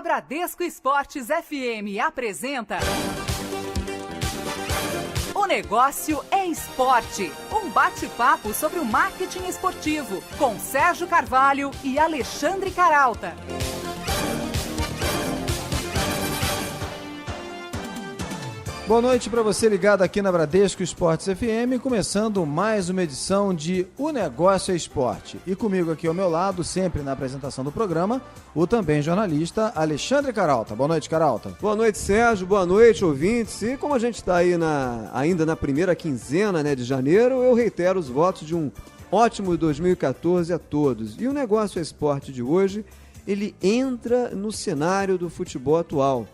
A Bradesco Esportes FM apresenta O Negócio é Esporte, um bate-papo sobre o marketing esportivo, com Sérgio Carvalho e Alexandre Caralta. Boa noite para você ligado aqui na Bradesco Esportes FM, começando mais uma edição de O Negócio é Esporte. E comigo aqui ao meu lado, sempre na apresentação do programa, o também jornalista Alexandre Caralta. Boa noite, Caralta. Boa noite, Sérgio. Boa noite, ouvintes. E como a gente está aí ainda na primeira quinzena de janeiro, eu reitero os votos de um ótimo 2014 a todos. E o Negócio é Esporte de hoje, ele entra no cenário do futebol atual.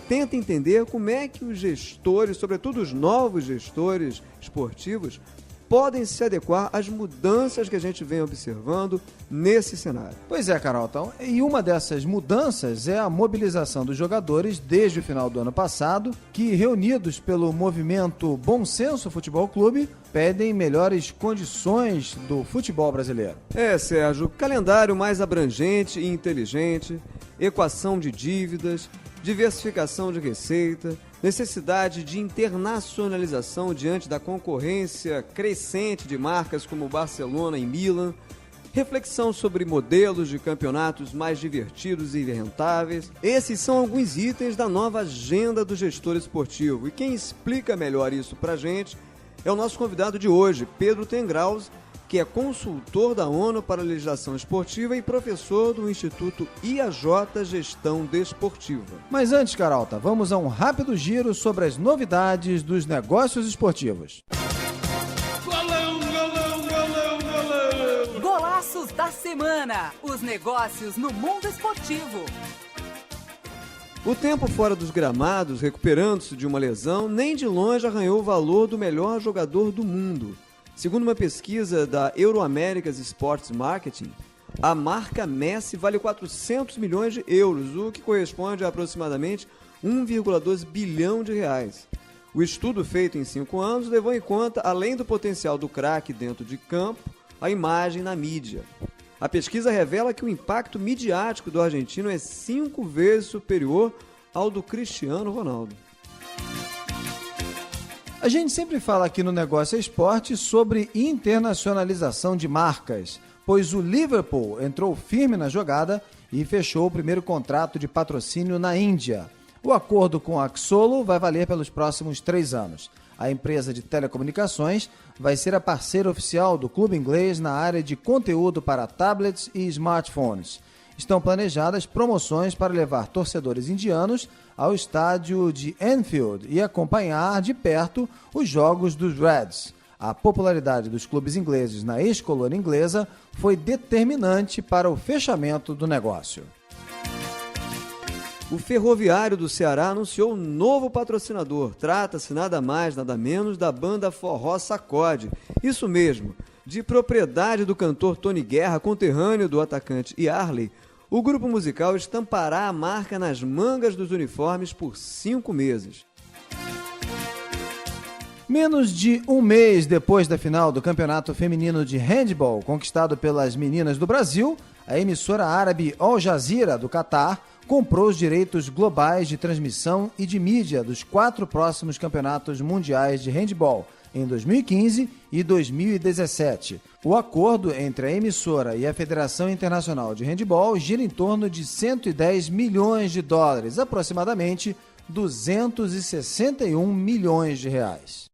Tenta entender como é que os gestores, sobretudo os novos gestores esportivos, podem se adequar às mudanças que a gente vem observando nesse cenário. Pois é, Carol. E uma dessas mudanças é a mobilização dos jogadores desde o final do ano passado, que, reunidos pelo movimento Bom Senso Futebol Clube, pedem melhores condições do futebol brasileiro. Sérgio, calendário mais abrangente e inteligente, equação de dívidas, diversificação de receita, necessidade de internacionalização diante da concorrência crescente de marcas como Barcelona e Milan, reflexão sobre modelos de campeonatos mais divertidos e rentáveis. Esses são alguns itens da nova agenda do gestor esportivo. E quem explica melhor isso pra gente é o nosso convidado de hoje, Pedro Tengraus, que é consultor da ONU para a legislação esportiva e professor do Instituto IAJ Gestão Desportiva. Mas antes, Caralta, vamos a um rápido giro sobre as novidades dos negócios esportivos. Golão, golão, golão, golão! Golaços da semana, os negócios no mundo esportivo. O tempo fora dos gramados, recuperando-se de uma lesão, nem de longe arranhou o valor do melhor jogador do mundo. Segundo uma pesquisa da Euroamerica's Sports Marketing, a marca Messi vale 400 milhões de euros, o que corresponde a aproximadamente 1,2 bilhão de reais. O estudo feito em 5 anos levou em conta, além do potencial do craque dentro de campo, a imagem na mídia. A pesquisa revela que o impacto midiático do argentino é 5 vezes superior ao do Cristiano Ronaldo. A gente sempre fala aqui no Negócio é Esporte sobre internacionalização de marcas, pois o Liverpool entrou firme na jogada e fechou o primeiro contrato de patrocínio na Índia. O acordo com a Xolo vai valer pelos próximos 3 anos. A empresa de telecomunicações vai ser a parceira oficial do clube inglês na área de conteúdo para tablets e smartphones. Estão planejadas promoções para levar torcedores indianos ao estádio de Anfield e acompanhar de perto os jogos dos Reds. A popularidade dos clubes ingleses na ex-colônia inglesa foi determinante para o fechamento do negócio. O Ferroviário do Ceará anunciou um novo patrocinador. Trata-se nada mais, nada menos da banda Forró Sacode. Isso mesmo, de propriedade do cantor Tony Guerra, conterrâneo do atacante Yarley. O grupo musical estampará a marca nas mangas dos uniformes por 5 meses. Menos de um mês depois da final do Campeonato Feminino de Handball, conquistado pelas meninas do Brasil, a emissora árabe Al Jazeera, do Catar, comprou os direitos globais de transmissão e de mídia dos 4 próximos campeonatos mundiais de handball, em 2015 e 2017. O acordo entre a emissora e a Federação Internacional de Handball gira em torno de 110 milhões de dólares, aproximadamente 261 milhões de reais.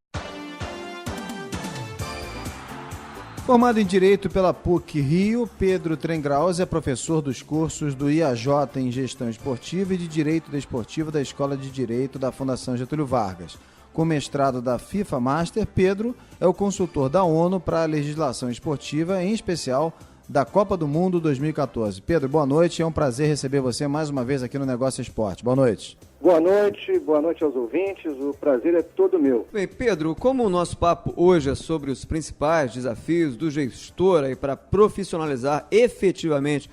Formado em Direito pela PUC-Rio, Pedro Tengraus é professor dos cursos do IAJ em Gestão Esportiva e de Direito Desportivo da Escola de Direito da Fundação Getúlio Vargas. Com mestrado da FIFA Master, Pedro é o consultor da ONU para a legislação esportiva, em especial da Copa do Mundo 2014. Pedro, boa noite. É um prazer receber você mais uma vez aqui no Negócio Esporte. Boa noite. Boa noite aos ouvintes. O prazer é todo meu. Bem, Pedro, como o nosso papo hoje é sobre os principais desafios do gestor para profissionalizar efetivamente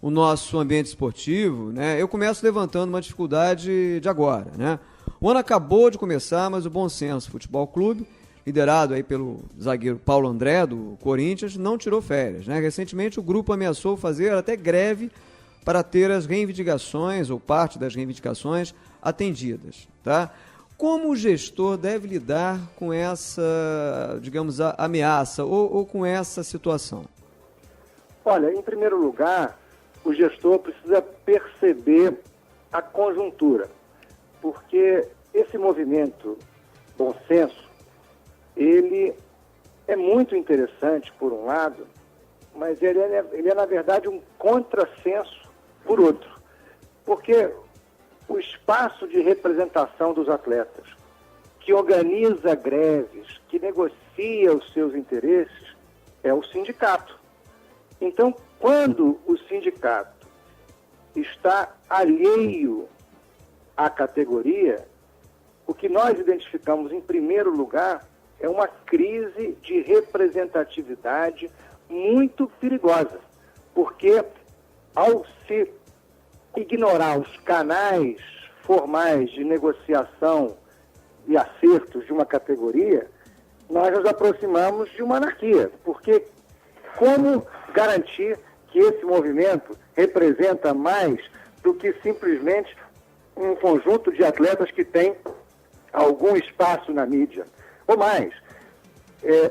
o nosso ambiente esportivo, eu começo levantando uma dificuldade de agora, O ano acabou de começar, mas o Bom Senso Futebol Clube, liderado aí pelo zagueiro Paulo André, do Corinthians, não tirou férias, Recentemente o grupo ameaçou fazer até greve para ter as reivindicações ou parte das reivindicações atendidas, tá? Como o gestor deve lidar com essa, digamos, ameaça ou com essa situação? Olha, em primeiro lugar, o gestor precisa perceber a conjuntura, porque esse movimento Bom Senso, ele é muito interessante por um lado, mas ele é na verdade um contrassenso por outro, porque o espaço de representação dos atletas, que organiza greves, que negocia os seus interesses, é o sindicato. Então, quando o sindicato está alheio à categoria, o que nós identificamos em primeiro lugar é uma crise de representatividade muito perigosa, porque ao se ignorar os canais formais de negociação e acertos de uma categoria, nós nos aproximamos de uma anarquia, porque como garantir que esse movimento representa mais do que simplesmente um conjunto de atletas que tem algum espaço na mídia? Ou mais,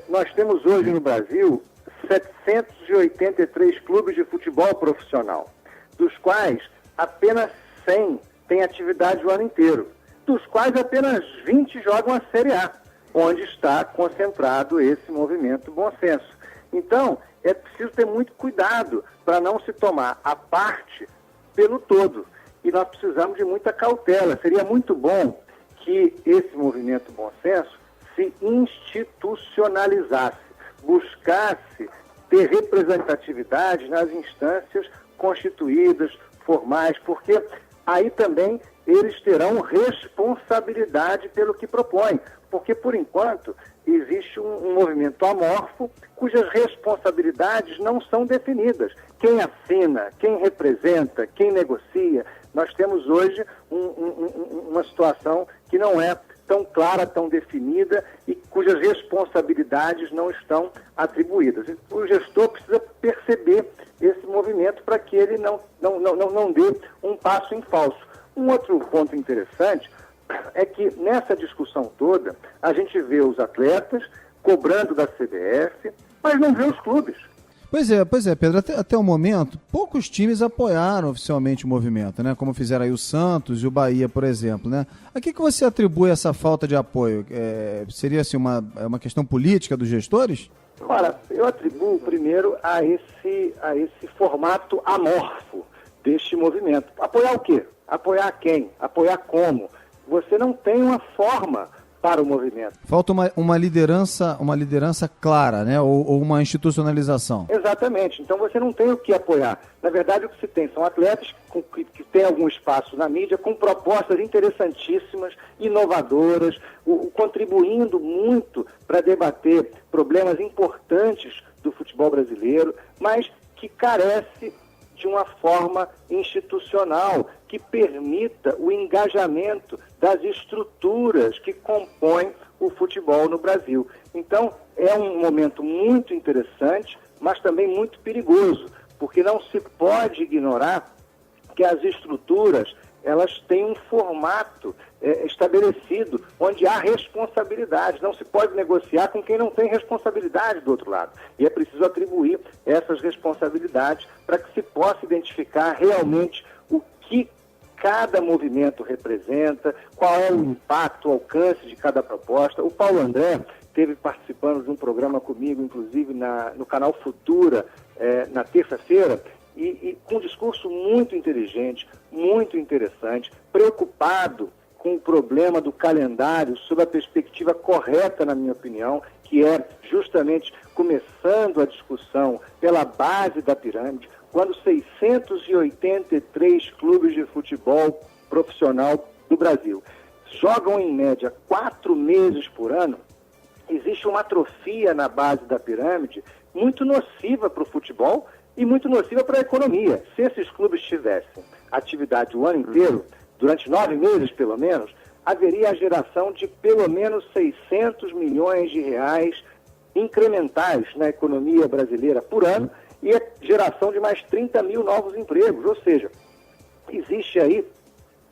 nós temos hoje no Brasil 783 clubes de futebol profissional, dos quais apenas 100 têm atividade o ano inteiro, dos quais apenas 20 jogam a Série A, onde está concentrado esse movimento Bom Senso. Então, é preciso ter muito cuidado para não se tomar a parte pelo todo. E nós precisamos de muita cautela. Seria muito bom que esse movimento Bom Senso se institucionalizasse, buscasse ter representatividade nas instâncias constituídas, formais, porque aí também eles terão responsabilidade pelo que propõem, porque por enquanto existe um movimento amorfo cujas responsabilidades não são definidas. Quem assina, quem representa, quem negocia. Nós temos hoje uma situação que não é tão clara, tão definida e cujas responsabilidades não estão atribuídas. O gestor precisa perceber esse movimento para que ele não dê um passo em falso. Um outro ponto interessante é que nessa discussão toda a gente vê os atletas cobrando da CBF, mas não vê os clubes. Pois é, Pedro, até o momento, poucos times apoiaram oficialmente o movimento, né? Como fizeram aí o Santos e o Bahia, por exemplo, né? A que você atribui essa falta de apoio? Seria assim, uma questão política dos gestores? Olha, eu atribuo primeiro a esse formato amorfo deste movimento. Apoiar o quê? Apoiar quem? Apoiar como? Você não tem uma forma para o movimento. Falta uma liderança clara, né? Ou uma institucionalização. Exatamente. Então você não tem o que apoiar. Na verdade, o que se tem são atletas que têm algum espaço na mídia, com propostas interessantíssimas, inovadoras, contribuindo muito para debater problemas importantes do futebol brasileiro, mas que carece de uma forma institucional que permita o engajamento das estruturas que compõem o futebol no Brasil. Então, é um momento muito interessante, mas também muito perigoso, porque não se pode ignorar que as estruturas elas têm um formato estabelecido, onde há responsabilidade. Não se pode negociar com quem não tem responsabilidade do outro lado. E é preciso atribuir essas responsabilidades para que se possa identificar realmente o que cada movimento representa, qual é o impacto, o alcance de cada proposta. O Paulo André esteve participando de um programa comigo, inclusive no canal Futura, na terça-feira, e com um discurso muito inteligente, muito interessante, preocupado com o problema do calendário, sob a perspectiva correta, na minha opinião, que é justamente começando a discussão pela base da pirâmide, quando 683 clubes de futebol profissional do Brasil jogam em média 4 meses por ano, existe uma atrofia na base da pirâmide muito nociva para o futebol e muito nociva para a economia. Se esses clubes tivessem atividade o ano inteiro, durante 9 meses pelo menos, haveria a geração de pelo menos 600 milhões de reais incrementais na economia brasileira por ano e a geração de mais 30 mil novos empregos. Ou seja, existe aí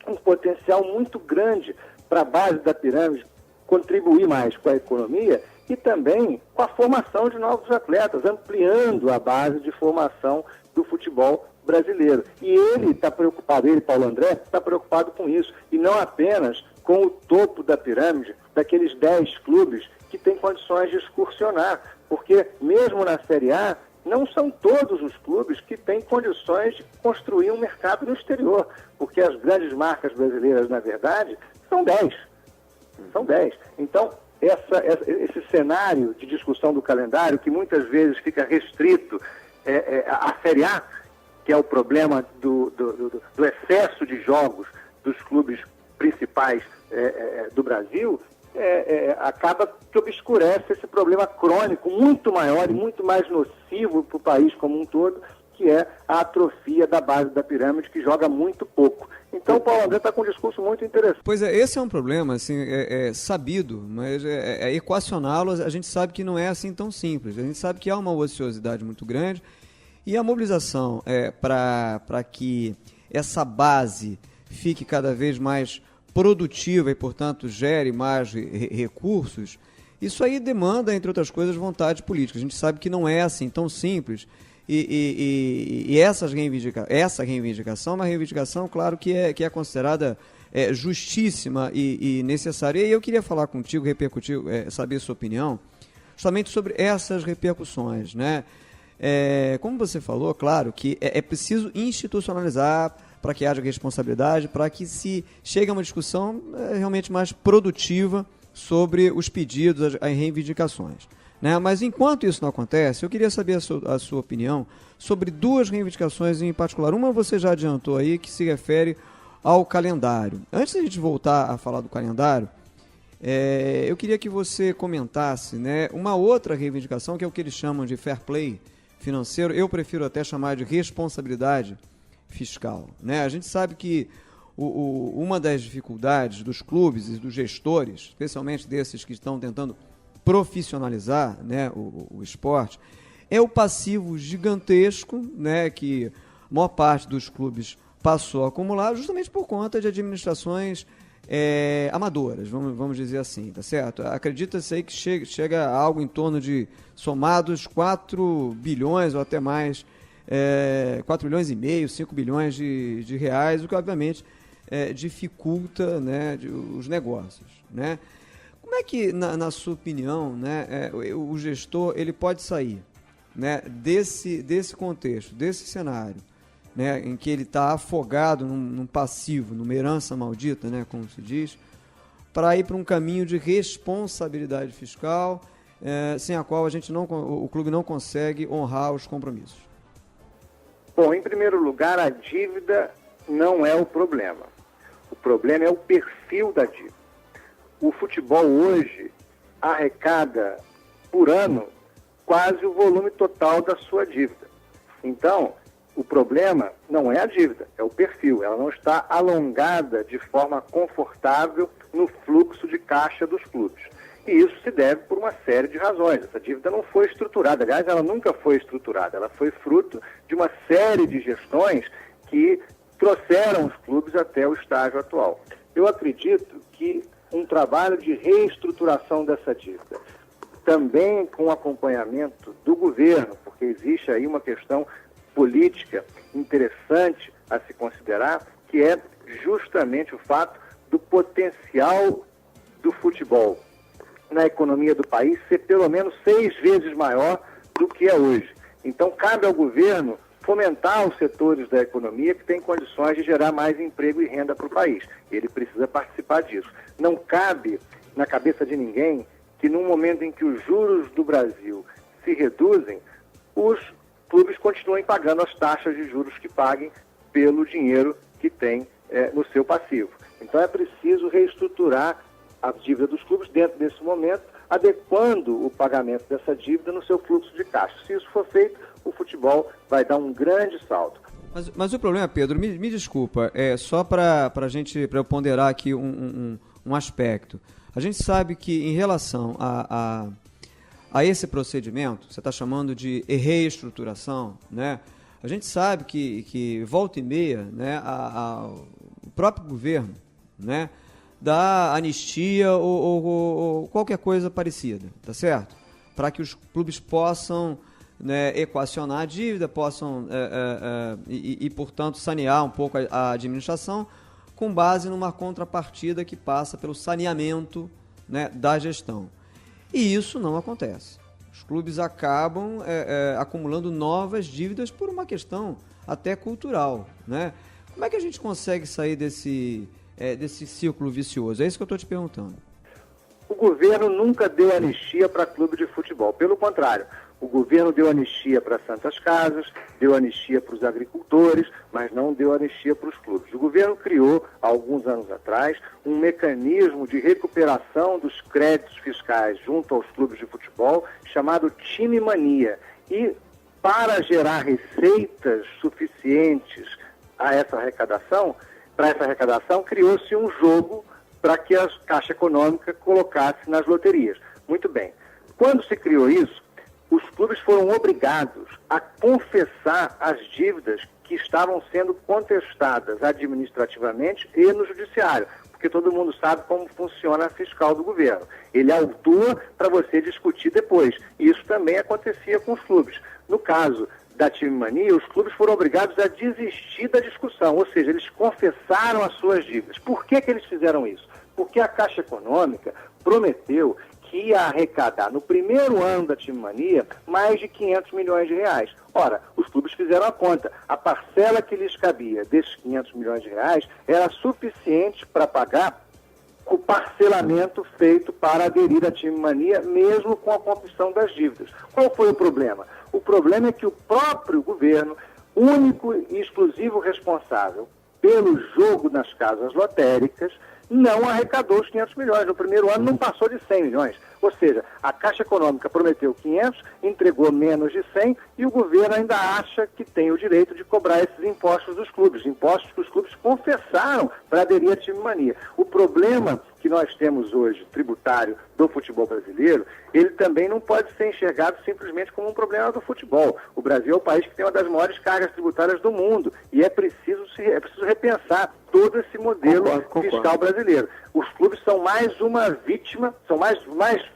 um potencial muito grande para a base da pirâmide contribuir mais com a economia e também com a formação de novos atletas, ampliando a base de formação do futebol brasileiro. E ele está preocupado, Paulo André, está preocupado com isso, e não apenas com o topo da pirâmide, daqueles 10 clubes que têm condições de excursionar, porque mesmo na Série A, não são todos os clubes que têm condições de construir um mercado no exterior, porque as grandes marcas brasileiras, na verdade, são 10. São 10. Então, esse cenário de discussão do calendário, que muitas vezes fica restrito à Série A, que é o problema do excesso de jogos dos clubes principais do Brasil, acaba que obscurece esse problema crônico muito maior e muito mais nocivo para o país como um todo, que é a atrofia da base da pirâmide, que joga muito pouco. Então o Paulo André está com um discurso muito interessante. Pois é, esse é um problema, assim, sabido, mas equacioná-lo, a gente sabe que não é assim tão simples. A gente sabe que há uma ociosidade muito grande e a mobilização para que essa base fique cada vez mais produtiva e, portanto, gere mais recursos, isso aí demanda, entre outras coisas, vontade política. A gente sabe que não é assim tão simples. E essa reivindicação é uma reivindicação, claro, que é considerada justíssima e necessária. E eu queria falar contigo, repercutir, saber sua opinião, justamente sobre essas repercussões, né? Como você falou, claro, que é preciso institucionalizar para que haja responsabilidade, para que se chegue a uma discussão realmente mais produtiva sobre os pedidos, as reivindicações. Né? Mas enquanto isso não acontece, eu queria saber a sua opinião sobre duas reivindicações em particular. Uma você já adiantou aí, que se refere ao calendário. Antes da gente voltar a falar do calendário, eu queria que você comentasse, né, uma outra reivindicação, que é o que eles chamam de fair play financeiro. Eu prefiro até chamar de responsabilidade fiscal. Né? A gente sabe que uma das dificuldades dos clubes e dos gestores, especialmente desses que estão tentando profissionalizar, né, o esporte, é o passivo gigantesco, né, que a maior parte dos clubes passou a acumular justamente por conta de administrações amadoras, vamos dizer assim, tá certo? Acredita-se aí que chega a algo em torno de, somados, 4 bilhões ou até mais, 4 bilhões e meio, 5 bilhões de reais, o que obviamente dificulta, né, os negócios, né? Como é que, na sua opinião, né, o gestor ele pode sair, né, desse contexto, desse cenário, né, em que ele está afogado num passivo, numa herança maldita, né, como se diz, para ir para um caminho de responsabilidade fiscal, sem a qual o clube não consegue honrar os compromissos? Bom, em primeiro lugar, a dívida não é o problema. O problema é o perfil da dívida. O futebol hoje arrecada por ano quase o volume total da sua dívida. Então, o problema não é a dívida, é o perfil. Ela não está alongada de forma confortável no fluxo de caixa dos clubes. E isso se deve por uma série de razões. Essa dívida não foi estruturada. Aliás, ela nunca foi estruturada. Ela foi fruto de uma série de gestões que trouxeram os clubes até o estágio atual. Eu acredito que um trabalho de reestruturação dessa dívida, também com acompanhamento do governo, porque existe aí uma questão política interessante a se considerar, que é justamente o fato do potencial do futebol na economia do país ser pelo menos 6 vezes maior do que é hoje. Então, cabe ao governo fomentar os setores da economia que têm condições de gerar mais emprego e renda para o país. Ele precisa participar disso. Não cabe na cabeça de ninguém que, num momento em que os juros do Brasil se reduzem, os clubes continuem pagando as taxas de juros que paguem pelo dinheiro que tem no seu passivo. Então, é preciso reestruturar a dívida dos clubes dentro desse momento, adequando o pagamento dessa dívida no seu fluxo de caixa. Se isso for feito, o futebol vai dar um grande salto. Mas o problema, Pedro, me desculpa, só para eu ponderar aqui um aspecto. A gente sabe que em relação a esse procedimento, você está chamando de reestruturação, né? A gente sabe que volta e meia, né, o próprio governo, né, dá anistia ou qualquer coisa parecida, tá certo? Para que os clubes possam, né, equacionar a dívida, possam portanto, sanear um pouco a administração com base numa contrapartida que passa pelo saneamento, né, da gestão. E isso não acontece. Os clubes acabam acumulando novas dívidas por uma questão até cultural, né? Como é que a gente consegue sair desse círculo vicioso? É isso que eu estou te perguntando. O governo nunca deu anistia para clube de futebol. Pelo contrário, o governo deu anistia para Santas Casas, deu anistia para os agricultores, mas não deu anistia para os clubes. O governo criou, há alguns anos atrás, um mecanismo de recuperação dos créditos fiscais junto aos clubes de futebol, chamado Time Mania. E para gerar receitas suficientes a essa arrecadação, criou-se um jogo para que a Caixa Econômica colocasse nas loterias. Muito bem. Quando se criou isso, os clubes foram obrigados a confessar as dívidas que estavam sendo contestadas administrativamente e no judiciário, porque todo mundo sabe como funciona a fiscal do governo. Ele autua para você discutir depois. Isso também acontecia com os clubes. No caso da Time Mania, os clubes foram obrigados a desistir da discussão, ou seja, eles confessaram as suas dívidas. Por que eles fizeram isso? Porque a Caixa Econômica prometeu que ia arrecadar no primeiro ano da Time Mania mais de 500 milhões de reais. Ora, os clubes fizeram a conta. A parcela que lhes cabia desses 500 milhões de reais era suficiente para pagar o parcelamento feito para aderir à Time Mania, mesmo com a confissão das dívidas. Qual foi o problema? O problema é que o próprio governo, único e exclusivo responsável pelo jogo nas casas lotéricas, não arrecadou os 500 milhões. No primeiro ano não passou de 100 milhões. Ou seja, a Caixa Econômica prometeu 500, entregou menos de 100 e o governo ainda acha que tem o direito de cobrar esses impostos dos clubes, impostos que os clubes confessaram para aderir à Time Mania. O problema que nós temos hoje, tributário do futebol brasileiro, ele também não pode ser enxergado simplesmente como um problema do futebol. O Brasil é o país que tem uma das maiores cargas tributárias do mundo e é preciso repensar todo esse modelo fiscal brasileiro. Os clubes são mais uma vítima, são mais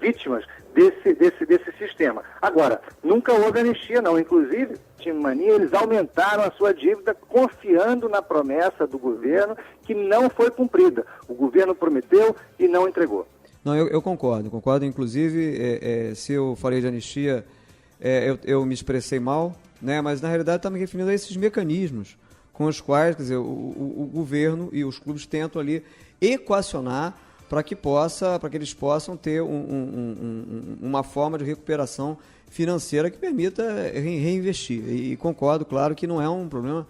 vítimas desse sistema. Agora, nunca houve anistia, não. Inclusive, Time Mania, eles aumentaram a sua dívida confiando na promessa do governo que não foi cumprida. O governo prometeu e não entregou. Não, eu concordo. Inclusive, se eu falei de anistia, eu me expressei mal, né? Mas na realidade está me referindo a esses mecanismos com os quais, quer dizer, o governo e os clubes tentam ali equacionar para que eles possam ter uma forma de recuperação financeira que permita reinvestir. E concordo, claro, que não é um problema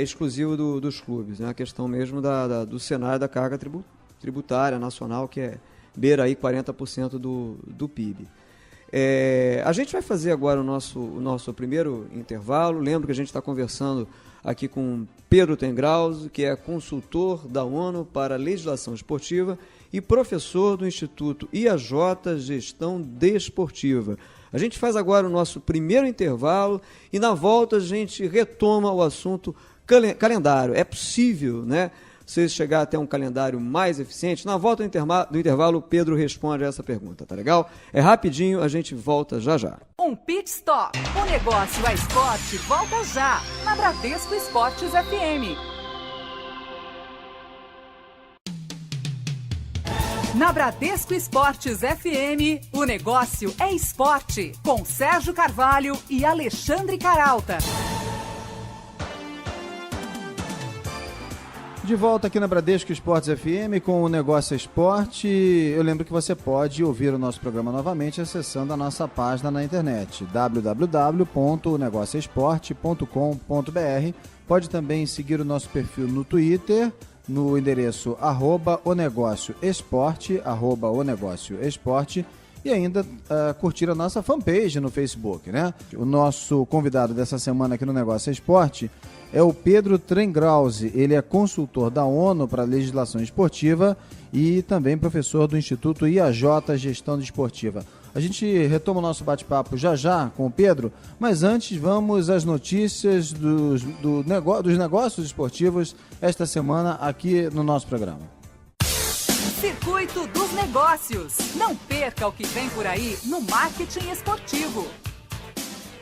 exclusivo dos clubes, né? A questão mesmo do cenário da carga tributária nacional, que beira aí 40% do PIB. A gente vai fazer agora o nosso primeiro intervalo. Lembro que a gente está conversando aqui com Pedro Tengrauze, que é consultor da ONU para Legislação Esportiva e professor do Instituto IAJ Gestão Desportiva. A gente faz agora o nosso primeiro intervalo e na volta a gente retoma o assunto calendário. É possível, né, você chegar até um calendário mais eficiente? Na volta do intervalo, o Pedro responde a essa pergunta, tá legal? É rapidinho, a gente volta já já. Um pit stop. O negócio é esporte, volta já, na Bradesco Esportes FM. Na Bradesco Esportes FM, o negócio é esporte, com Sérgio Carvalho e Alexandre Caralta. De volta aqui na Bradesco Esportes FM com o Negócio Esporte. Eu lembro que você pode ouvir o nosso programa novamente acessando a nossa página na internet, www.onegocioesporte.com.br. Pode também seguir o nosso perfil no Twitter, no endereço @onegocioesporte, @onegocioesporte, e ainda curtir a nossa fanpage no Facebook, né? O nosso convidado dessa semana aqui no Negócio Esporte é o Pedro Tengrauze. Ele é consultor da ONU para Legislação Esportiva e também professor do Instituto IAJ Gestão Desportiva. A gente retoma o nosso bate-papo já com o Pedro, mas antes vamos às notícias dos negócios esportivos esta semana aqui no nosso programa. Circuito dos Negócios. Não perca o que vem por aí no marketing esportivo.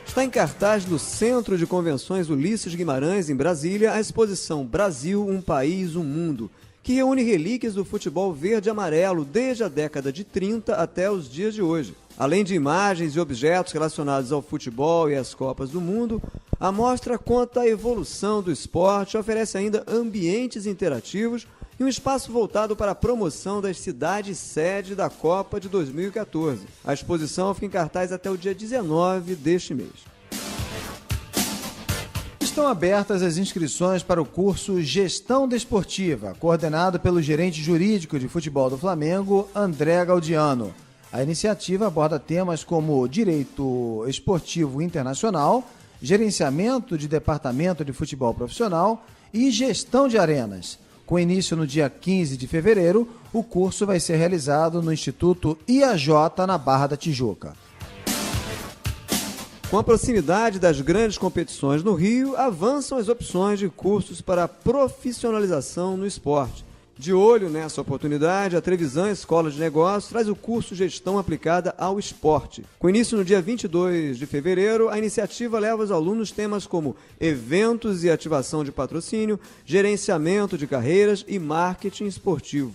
Está em cartaz no Centro de Convenções Ulisses Guimarães, em Brasília, a exposição Brasil, um País, um Mundo, que reúne relíquias do futebol verde e amarelo desde a década de 30 até os dias de hoje. Além de imagens e objetos relacionados ao futebol e às Copas do Mundo, a mostra conta a evolução do esporte e oferece ainda ambientes interativos e um espaço voltado para a promoção das cidades-sede da Copa de 2014. A exposição fica em cartaz até o dia 19 deste mês. Estão abertas as inscrições para o curso Gestão Desportiva, coordenado pelo gerente jurídico de futebol do Flamengo, André Gaudiano. A iniciativa aborda temas como direito esportivo internacional, gerenciamento de departamento de futebol profissional e gestão de arenas. Com início no dia 15 de fevereiro, o curso vai ser realizado no Instituto IAJ, na Barra da Tijuca. Com a proximidade das grandes competições no Rio, avançam as opções de cursos para profissionalização no esporte. De olho nessa oportunidade, a Trevisan Escola de Negócios traz o curso Gestão Aplicada ao Esporte. Com início no dia 22 de fevereiro, a iniciativa leva aos alunos temas como eventos e ativação de patrocínio, gerenciamento de carreiras e marketing esportivo.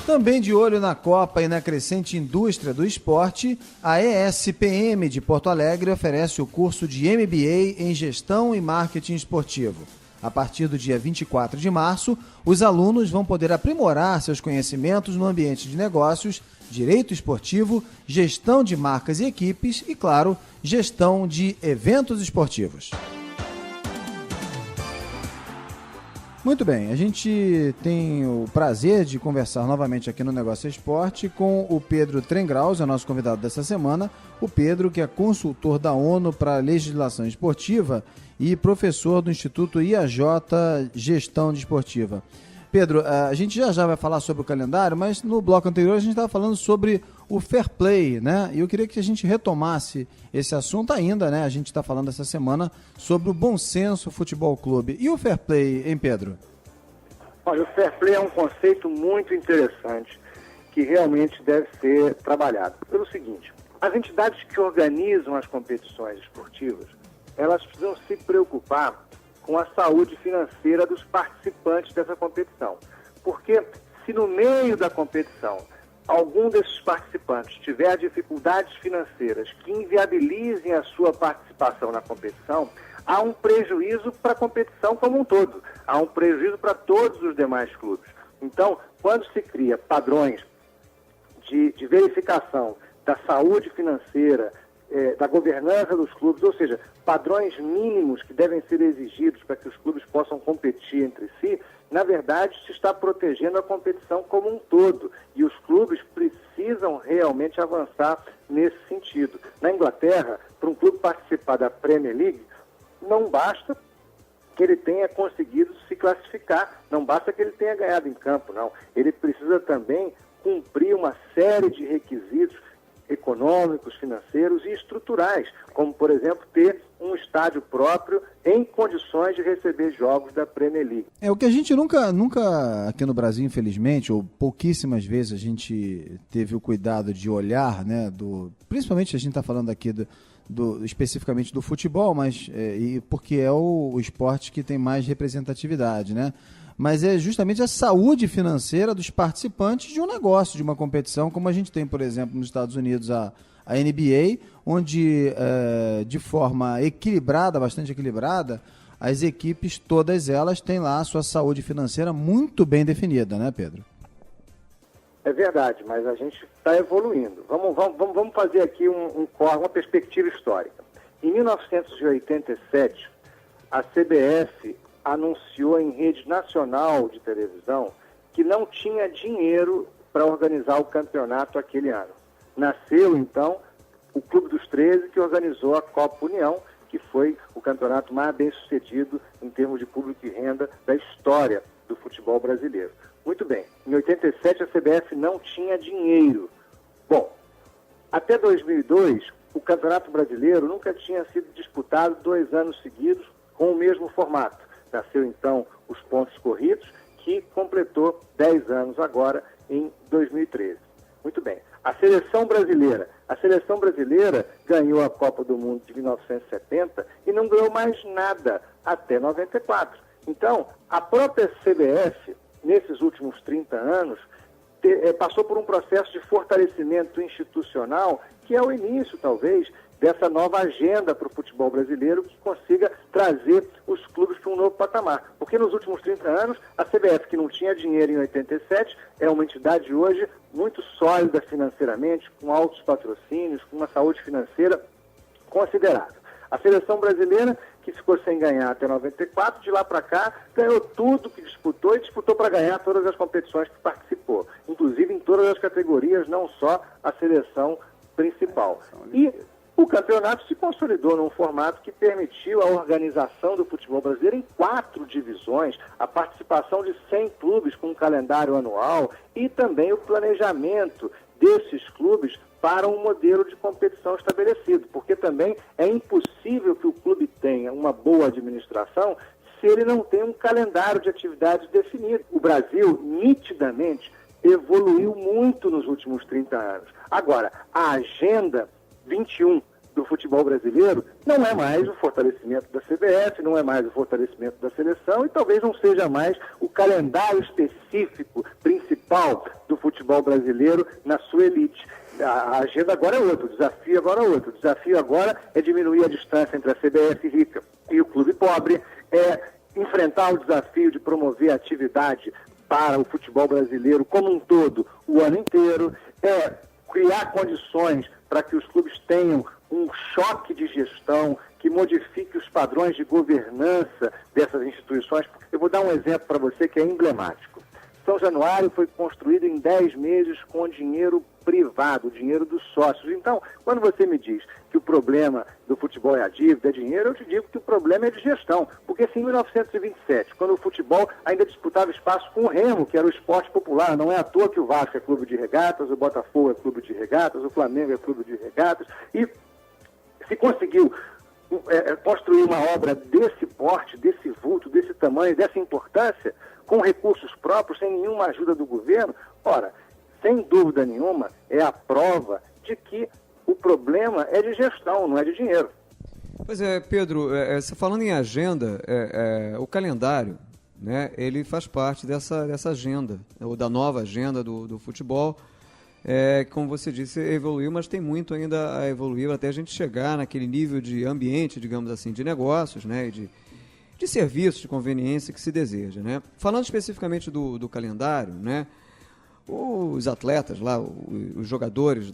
Também de olho na Copa e na crescente indústria do esporte, a ESPM de Porto Alegre oferece o curso de MBA em Gestão e Marketing Esportivo. A partir do dia 24 de março, os alunos vão poder aprimorar seus conhecimentos no ambiente de negócios, direito esportivo, gestão de marcas e equipes e, claro, gestão de eventos esportivos. Muito bem, a gente tem o prazer de conversar novamente aqui no Negócio Esporte com o Pedro Trengraus, é nosso convidado dessa semana. O Pedro, que é consultor da ONU para a legislação esportiva e professor do Instituto IAJ Gestão Desportiva. Pedro, a gente já vai falar sobre o calendário, mas no bloco anterior a gente estava falando sobre o fair play, né? E eu queria que a gente retomasse esse assunto ainda, né? A gente está falando essa semana sobre o Bom Senso Futebol Clube. E o fair play, hein, Pedro? Olha, o fair play é um conceito muito interessante que realmente deve ser trabalhado. Pelo seguinte, as entidades que organizam as competições esportivas, elas precisam se preocupar com a saúde financeira dos participantes dessa competição. Porque se no meio da competição algum desses participantes tiver dificuldades financeiras que inviabilizem a sua participação na competição, há um prejuízo para a competição como um todo, há um prejuízo para todos os demais clubes. Então, quando se cria padrões de verificação da saúde financeira, da governança dos clubes, ou seja, padrões mínimos que devem ser exigidos para que os clubes possam competir entre si, na verdade se está protegendo a competição como um todo e os clubes precisam realmente avançar nesse sentido. Na Inglaterra, para um clube participar da Premier League, não basta que ele tenha conseguido se classificar, não basta que ele tenha ganhado em campo, não. Ele precisa também cumprir uma série de requisitos econômicos, financeiros e estruturais, como, por exemplo, ter um estádio próprio em condições de receber jogos da Premier League. É o que a gente nunca aqui no Brasil, infelizmente, ou pouquíssimas vezes a gente teve o cuidado de olhar, né, principalmente a gente está falando aqui especificamente do futebol, mas porque é o esporte que tem mais representatividade, né? Mas é justamente a saúde financeira dos participantes de um negócio, de uma competição, como a gente tem, por exemplo, nos Estados Unidos a NBA, onde de forma equilibrada, bastante equilibrada, as equipes, todas elas, têm lá a sua saúde financeira muito bem definida, né, Pedro? É verdade, mas a gente está evoluindo. Vamos fazer aqui uma perspectiva histórica. Em 1987, a CBF anunciou em rede nacional de televisão que não tinha dinheiro para organizar o campeonato aquele ano. Nasceu, então, o Clube dos 13, que organizou a Copa União, que foi o campeonato mais bem sucedido em termos de público e renda da história do futebol brasileiro. Muito bem, em 87 a CBF não tinha dinheiro Bom, até 2002, o Campeonato Brasileiro nunca tinha sido disputado 2 anos seguidos com o mesmo formato. Nasceu, então, os pontos corridos, que completou 10 anos agora, em 2013. Muito bem. A seleção brasileira ganhou a Copa do Mundo de 1970 e não ganhou mais nada até 94. Então, a própria CBF, nesses últimos 30 anos, passou por um processo de fortalecimento institucional, que é o início, talvez, dessa nova agenda para o futebol brasileiro, que consiga trazer os clubes para um novo patamar. Porque nos últimos 30 anos, a CBF, que não tinha dinheiro em 87, é uma entidade hoje muito sólida financeiramente, com altos patrocínios, com uma saúde financeira considerável. A seleção brasileira, que ficou sem ganhar até 94, de lá para cá, ganhou tudo que disputou e disputou para ganhar todas as competições que participou, inclusive em todas as categorias, não só a seleção principal. E o campeonato se consolidou num formato que permitiu a organização do futebol brasileiro em 4 divisões, a participação de 100 clubes com um calendário anual e também o planejamento desses clubes para um modelo de competição estabelecido, porque também é impossível que o clube tenha uma boa administração se ele não tem um calendário de atividades definido. O Brasil, nitidamente, evoluiu muito nos últimos 30 anos. Agora, a Agenda 21 do futebol brasileiro não é mais o fortalecimento da CBF, não é mais o fortalecimento da seleção e talvez não seja mais o calendário específico, principal do futebol brasileiro na sua elite. A agenda agora é outra, o desafio agora é outro. O desafio agora é diminuir a distância entre a CBF rica e o clube pobre, é enfrentar o desafio de promover a atividade para o futebol brasileiro como um todo o ano inteiro, é criar condições para que os clubes tenham um choque de gestão que modifique os padrões de governança dessas instituições. Eu vou dar um exemplo para você que é emblemático. São Januário foi construído em 10 meses com dinheiro privado, dinheiro dos sócios. Então, quando você me diz que o problema do futebol é a dívida, é dinheiro, eu te digo que o problema é de gestão. Porque se em 1927, quando o futebol ainda disputava espaço com o Remo, que era o esporte popular, não é à toa que o Vasco é clube de regatas, o Botafogo é clube de regatas, o Flamengo é clube de regatas, e se conseguiu construir uma obra desse porte, desse vulto, desse tamanho, dessa importância, com recursos próprios, sem nenhuma ajuda do governo, ora, sem dúvida nenhuma, é a prova de que o problema é de gestão, não é de dinheiro. Pois é, Pedro, falando em agenda, o calendário, né, ele faz parte dessa agenda, ou da nova agenda do futebol. Como você disse, evoluiu, mas tem muito ainda a evoluir até a gente chegar naquele nível de ambiente, digamos assim, de negócios, né, de serviços, de conveniência que se deseja, né? Falando especificamente do calendário, né, os atletas lá, os jogadores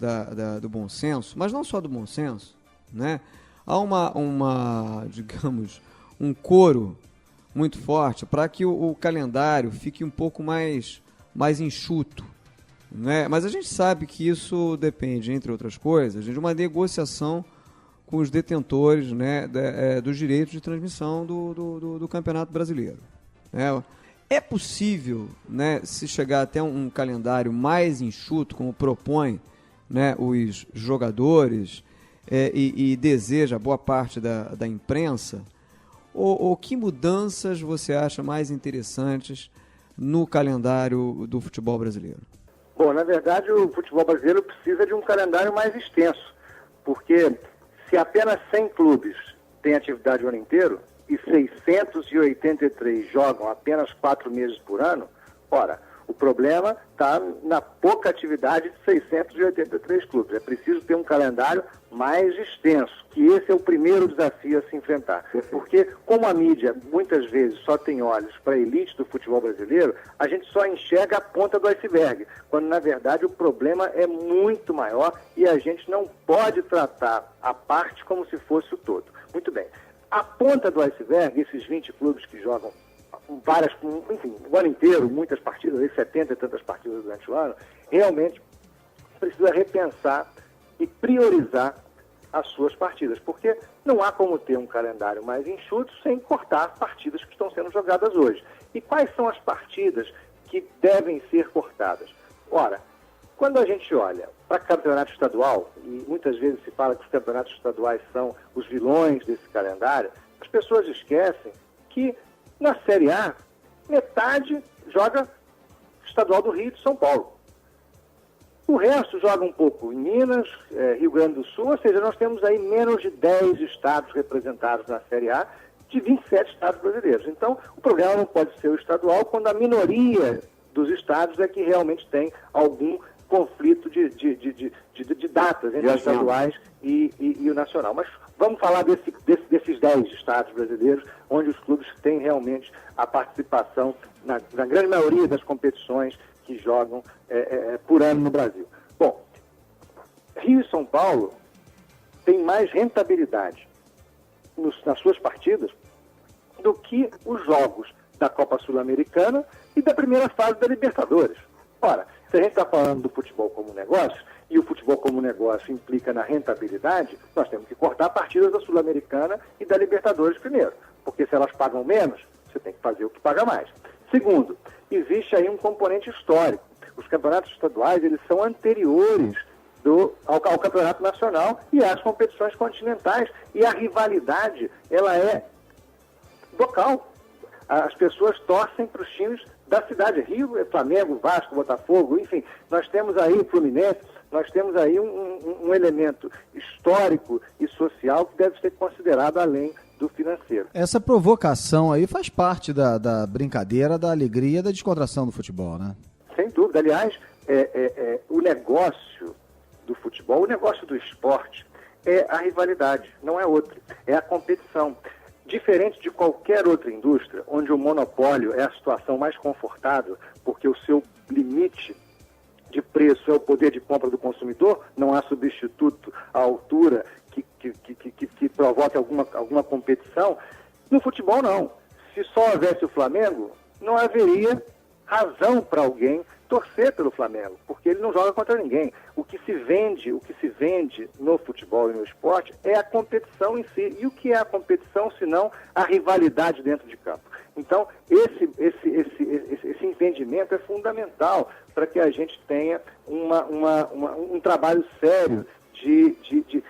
do bom senso, mas não só do bom senso, né, há digamos, um coro muito forte para que o calendário fique um pouco mais enxuto, né? Mas a gente sabe que isso depende, entre outras coisas, de uma negociação com os detentores, né, dos direitos de transmissão do Campeonato Brasileiro. É possível, né, se chegar até um calendário mais enxuto, como propõe, né, os jogadores e deseja boa parte da imprensa, ou que mudanças você acha mais interessantes no calendário do futebol brasileiro? Bom, na verdade, o futebol brasileiro precisa de um calendário mais extenso, porque se apenas 100 clubes têm atividade o ano inteiro e 683 jogam apenas 4 meses por ano, ora, o problema está na pouca atividade de 683 clubes. É preciso ter um calendário mais extenso, que esse é o primeiro desafio a se enfrentar. Porque, como a mídia muitas vezes só tem olhos para a elite do futebol brasileiro, a gente só enxerga a ponta do iceberg, quando na verdade o problema é muito maior e a gente não pode tratar a parte como se fosse o todo. Muito bem. A ponta do iceberg, esses 20 clubes que jogam o ano inteiro, muitas partidas, 70 e tantas partidas durante o ano, realmente precisa repensar e priorizar as suas partidas, porque não há como ter um calendário mais enxuto sem cortar partidas que estão sendo jogadas hoje. E quais são as partidas que devem ser cortadas? Ora, quando a gente olha para campeonato estadual, e muitas vezes se fala que os campeonatos estaduais são os vilões desse calendário, as pessoas esquecem que na Série A, metade joga estadual do Rio e de São Paulo. O resto joga um pouco em Minas, Rio Grande do Sul, ou seja, nós temos aí menos de 10 estados representados na Série A, de 27 estados brasileiros. Então, o problema não pode ser o estadual, quando a minoria dos estados é que realmente tem algum conflito de datas entre os estaduais e o nacional. Mas vamos falar desses 10 estados brasileiros, onde os clubes têm realmente a participação na grande maioria das competições que jogam por ano no Brasil. Bom, Rio e São Paulo têm mais rentabilidade nas suas partidas do que os jogos da Copa Sul-Americana e da primeira fase da Libertadores. Ora, se a gente está falando do futebol como negócio, e o futebol como negócio implica na rentabilidade, nós temos que cortar partidas da Sul-Americana e da Libertadores primeiro, porque se elas pagam menos, você tem que fazer o que paga mais. Segundo, existe aí um componente histórico. Os campeonatos estaduais, eles são anteriores ao campeonato nacional e às competições continentais, e a rivalidade, ela é local. As pessoas torcem para os times da cidade. Rio, Flamengo, Vasco, Botafogo, enfim, nós temos aí o Fluminense, nós temos aí um elemento histórico e social que deve ser considerado além do financeiro. Essa provocação aí faz parte da brincadeira, da alegria, da descontração do futebol, né? Sem dúvida. Aliás, o negócio do futebol, o negócio do esporte é a rivalidade, não é outro, é a competição. Diferente de qualquer outra indústria, onde o monopólio é a situação mais confortável, porque o seu limite de preço é o poder de compra do consumidor, não há substituto à altura que provoque alguma competição. No futebol, não. Se só houvesse o Flamengo, não haveria razão para alguém torcer pelo Flamengo, porque ele não joga contra ninguém. O que se vende no futebol e no esporte é a competição em si. E o que é a competição, senão a rivalidade dentro de campo? Então, esse entendimento é fundamental para que a gente tenha um trabalho sério de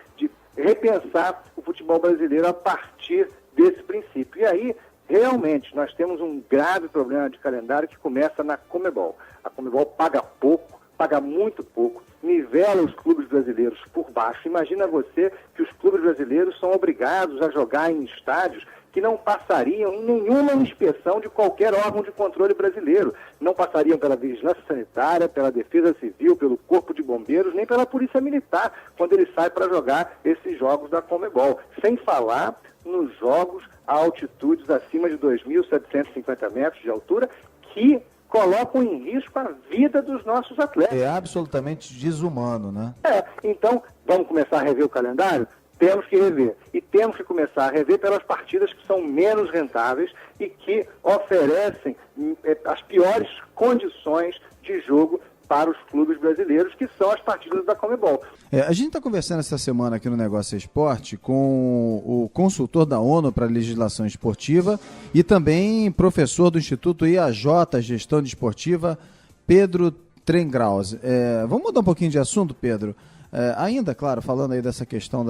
repensar o futebol brasileiro a partir desse princípio. E aí, realmente, nós temos um grave problema de calendário que começa na Conmebol. A Conmebol paga pouco, paga muito pouco, nivela os clubes brasileiros por baixo. Imagina você que os clubes brasileiros são obrigados a jogar em estádios que não passariam em nenhuma inspeção de qualquer órgão de controle brasileiro. Não passariam pela Vigilância Sanitária, pela Defesa Civil, pelo Corpo de Bombeiros, nem pela Polícia Militar, quando ele sai para jogar esses jogos da Conmebol. Sem falar nos jogos a altitudes acima de 2.750 metros de altura, que colocam em risco a vida dos nossos atletas. É absolutamente desumano, né? Então, vamos começar a rever o calendário? Temos que rever. E temos que começar a rever pelas partidas que são menos rentáveis e que oferecem as piores condições de jogo para os clubes brasileiros, que são as partidas da Conmebol. A gente está conversando essa semana aqui no Negócio Esporte com o consultor da ONU para a legislação esportiva e também professor do Instituto IAJ Gestão Desportiva, Pedro Trengraus. Vamos mudar um pouquinho de assunto, Pedro? Ainda, claro, falando aí dessa questão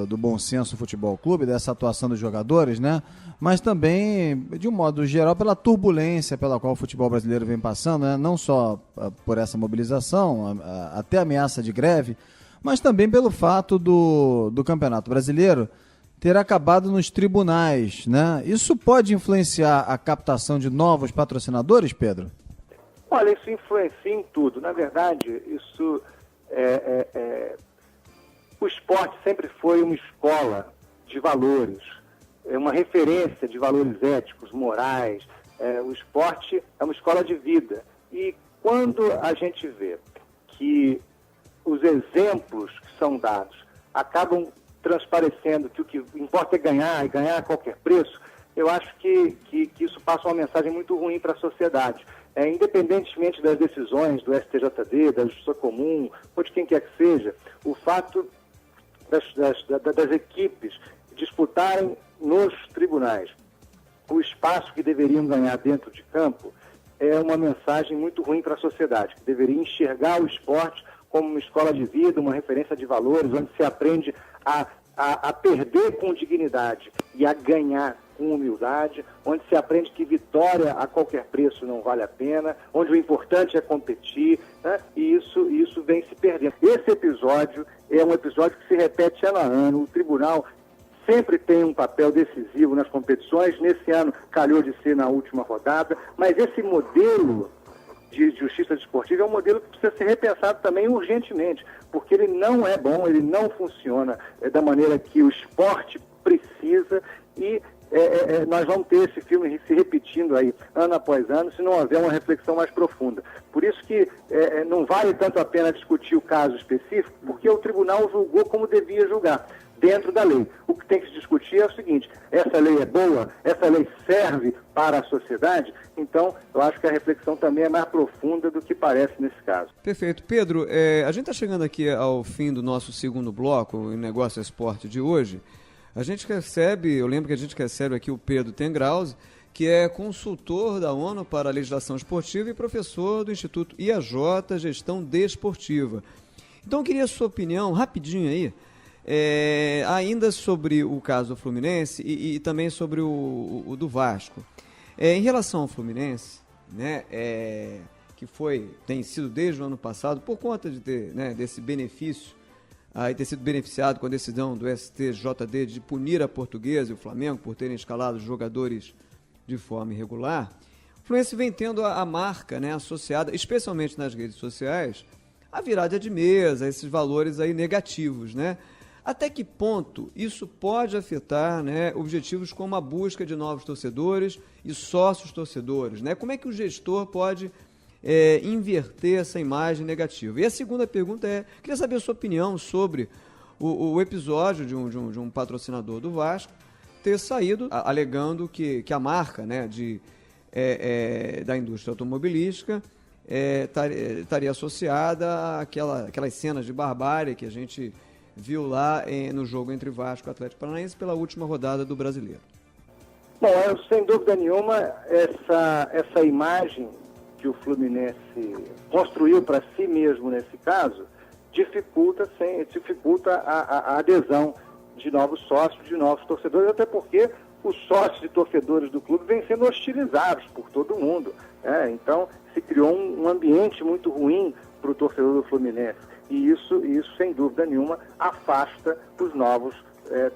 do bom senso futebol clube, dessa atuação dos jogadores, né? Mas também, de um modo geral, pela turbulência pela qual o futebol brasileiro vem passando, né? Não só por essa mobilização, até ameaça de greve, mas também pelo fato do Campeonato Brasileiro ter acabado nos tribunais, né? Isso pode influenciar a captação de novos patrocinadores, Pedro? Olha, isso influencia em tudo. Na verdade, isso... O esporte sempre foi uma escola de valores, uma referência de valores éticos, morais. O esporte é uma escola de vida. E quando a gente vê que os exemplos que são dados acabam transparecendo que o que importa é ganhar, e ganhar a qualquer preço, eu acho que isso passa uma mensagem muito ruim para a sociedade. Independentemente das decisões do STJD, da Justiça Comum, ou de quem quer que seja, o fato das equipes disputarem nos tribunais o espaço que deveriam ganhar dentro de campo é uma mensagem muito ruim para a sociedade, que deveria enxergar o esporte como uma escola de vida, uma referência de valores, onde se aprende a perder com dignidade e a ganhar com humildade, onde se aprende que vitória a qualquer preço não vale a pena, onde o importante é competir, né? E isso vem se perdendo. Esse episódio é um episódio que se repete ano a ano. O tribunal sempre tem um papel decisivo nas competições. Nesse ano calhou de ser na última rodada, mas esse modelo de justiça desportiva é um modelo que precisa ser repensado também urgentemente, porque ele não é bom, ele não funciona da maneira que o esporte precisa e nós vamos ter esse filme se repetindo aí ano após ano, se não houver uma reflexão mais profunda. Por isso que não vale tanto a pena discutir o caso específico, porque o tribunal julgou como devia julgar, dentro da lei. O que tem que se discutir é o seguinte: essa lei é boa? Essa lei serve para a sociedade? Então, eu acho que a reflexão também é mais profunda do que parece nesse caso. Perfeito. Pedro, a gente está chegando aqui ao fim do nosso segundo bloco, o Negócio Esporte de hoje. A gente recebe, eu lembro que a gente recebe aqui o Pedro Tengrauze, que é consultor da ONU para a legislação esportiva e professor do Instituto IAJ Gestão Desportiva. Então, eu queria a sua opinião, rapidinho aí, ainda sobre o caso do Fluminense e também sobre o do Vasco. Em relação ao Fluminense, né, que tem sido desde o ano passado, por conta de ter, né, desse benefício, ter sido beneficiado com a decisão do STJD de punir a Portuguesa e o Flamengo por terem escalado jogadores de forma irregular, o Fluminense vem tendo a marca, né, associada, especialmente nas redes sociais, a virada de mesa, esses valores aí negativos, né? Até que ponto isso pode afetar, né, objetivos como a busca de novos torcedores e sócios torcedores, né? Como é que o gestor pode inverter essa imagem negativa? E a segunda pergunta queria saber a sua opinião sobre o episódio de um patrocinador do Vasco ter saído alegando que a marca, né, da indústria automobilística estaria associada àquelas cenas de barbárie que a gente viu lá no jogo entre Vasco e Atlético Paranaense pela última rodada do Brasileiro. Bom, sem dúvida nenhuma, essa imagem que o Fluminense construiu para si mesmo nesse caso dificulta a adesão de novos sócios, de novos torcedores, até porque os sócios e torcedores do clube vêm sendo hostilizados por todo mundo. Então, se criou um ambiente muito ruim para o torcedor do Fluminense. E isso, sem dúvida nenhuma, afasta os novos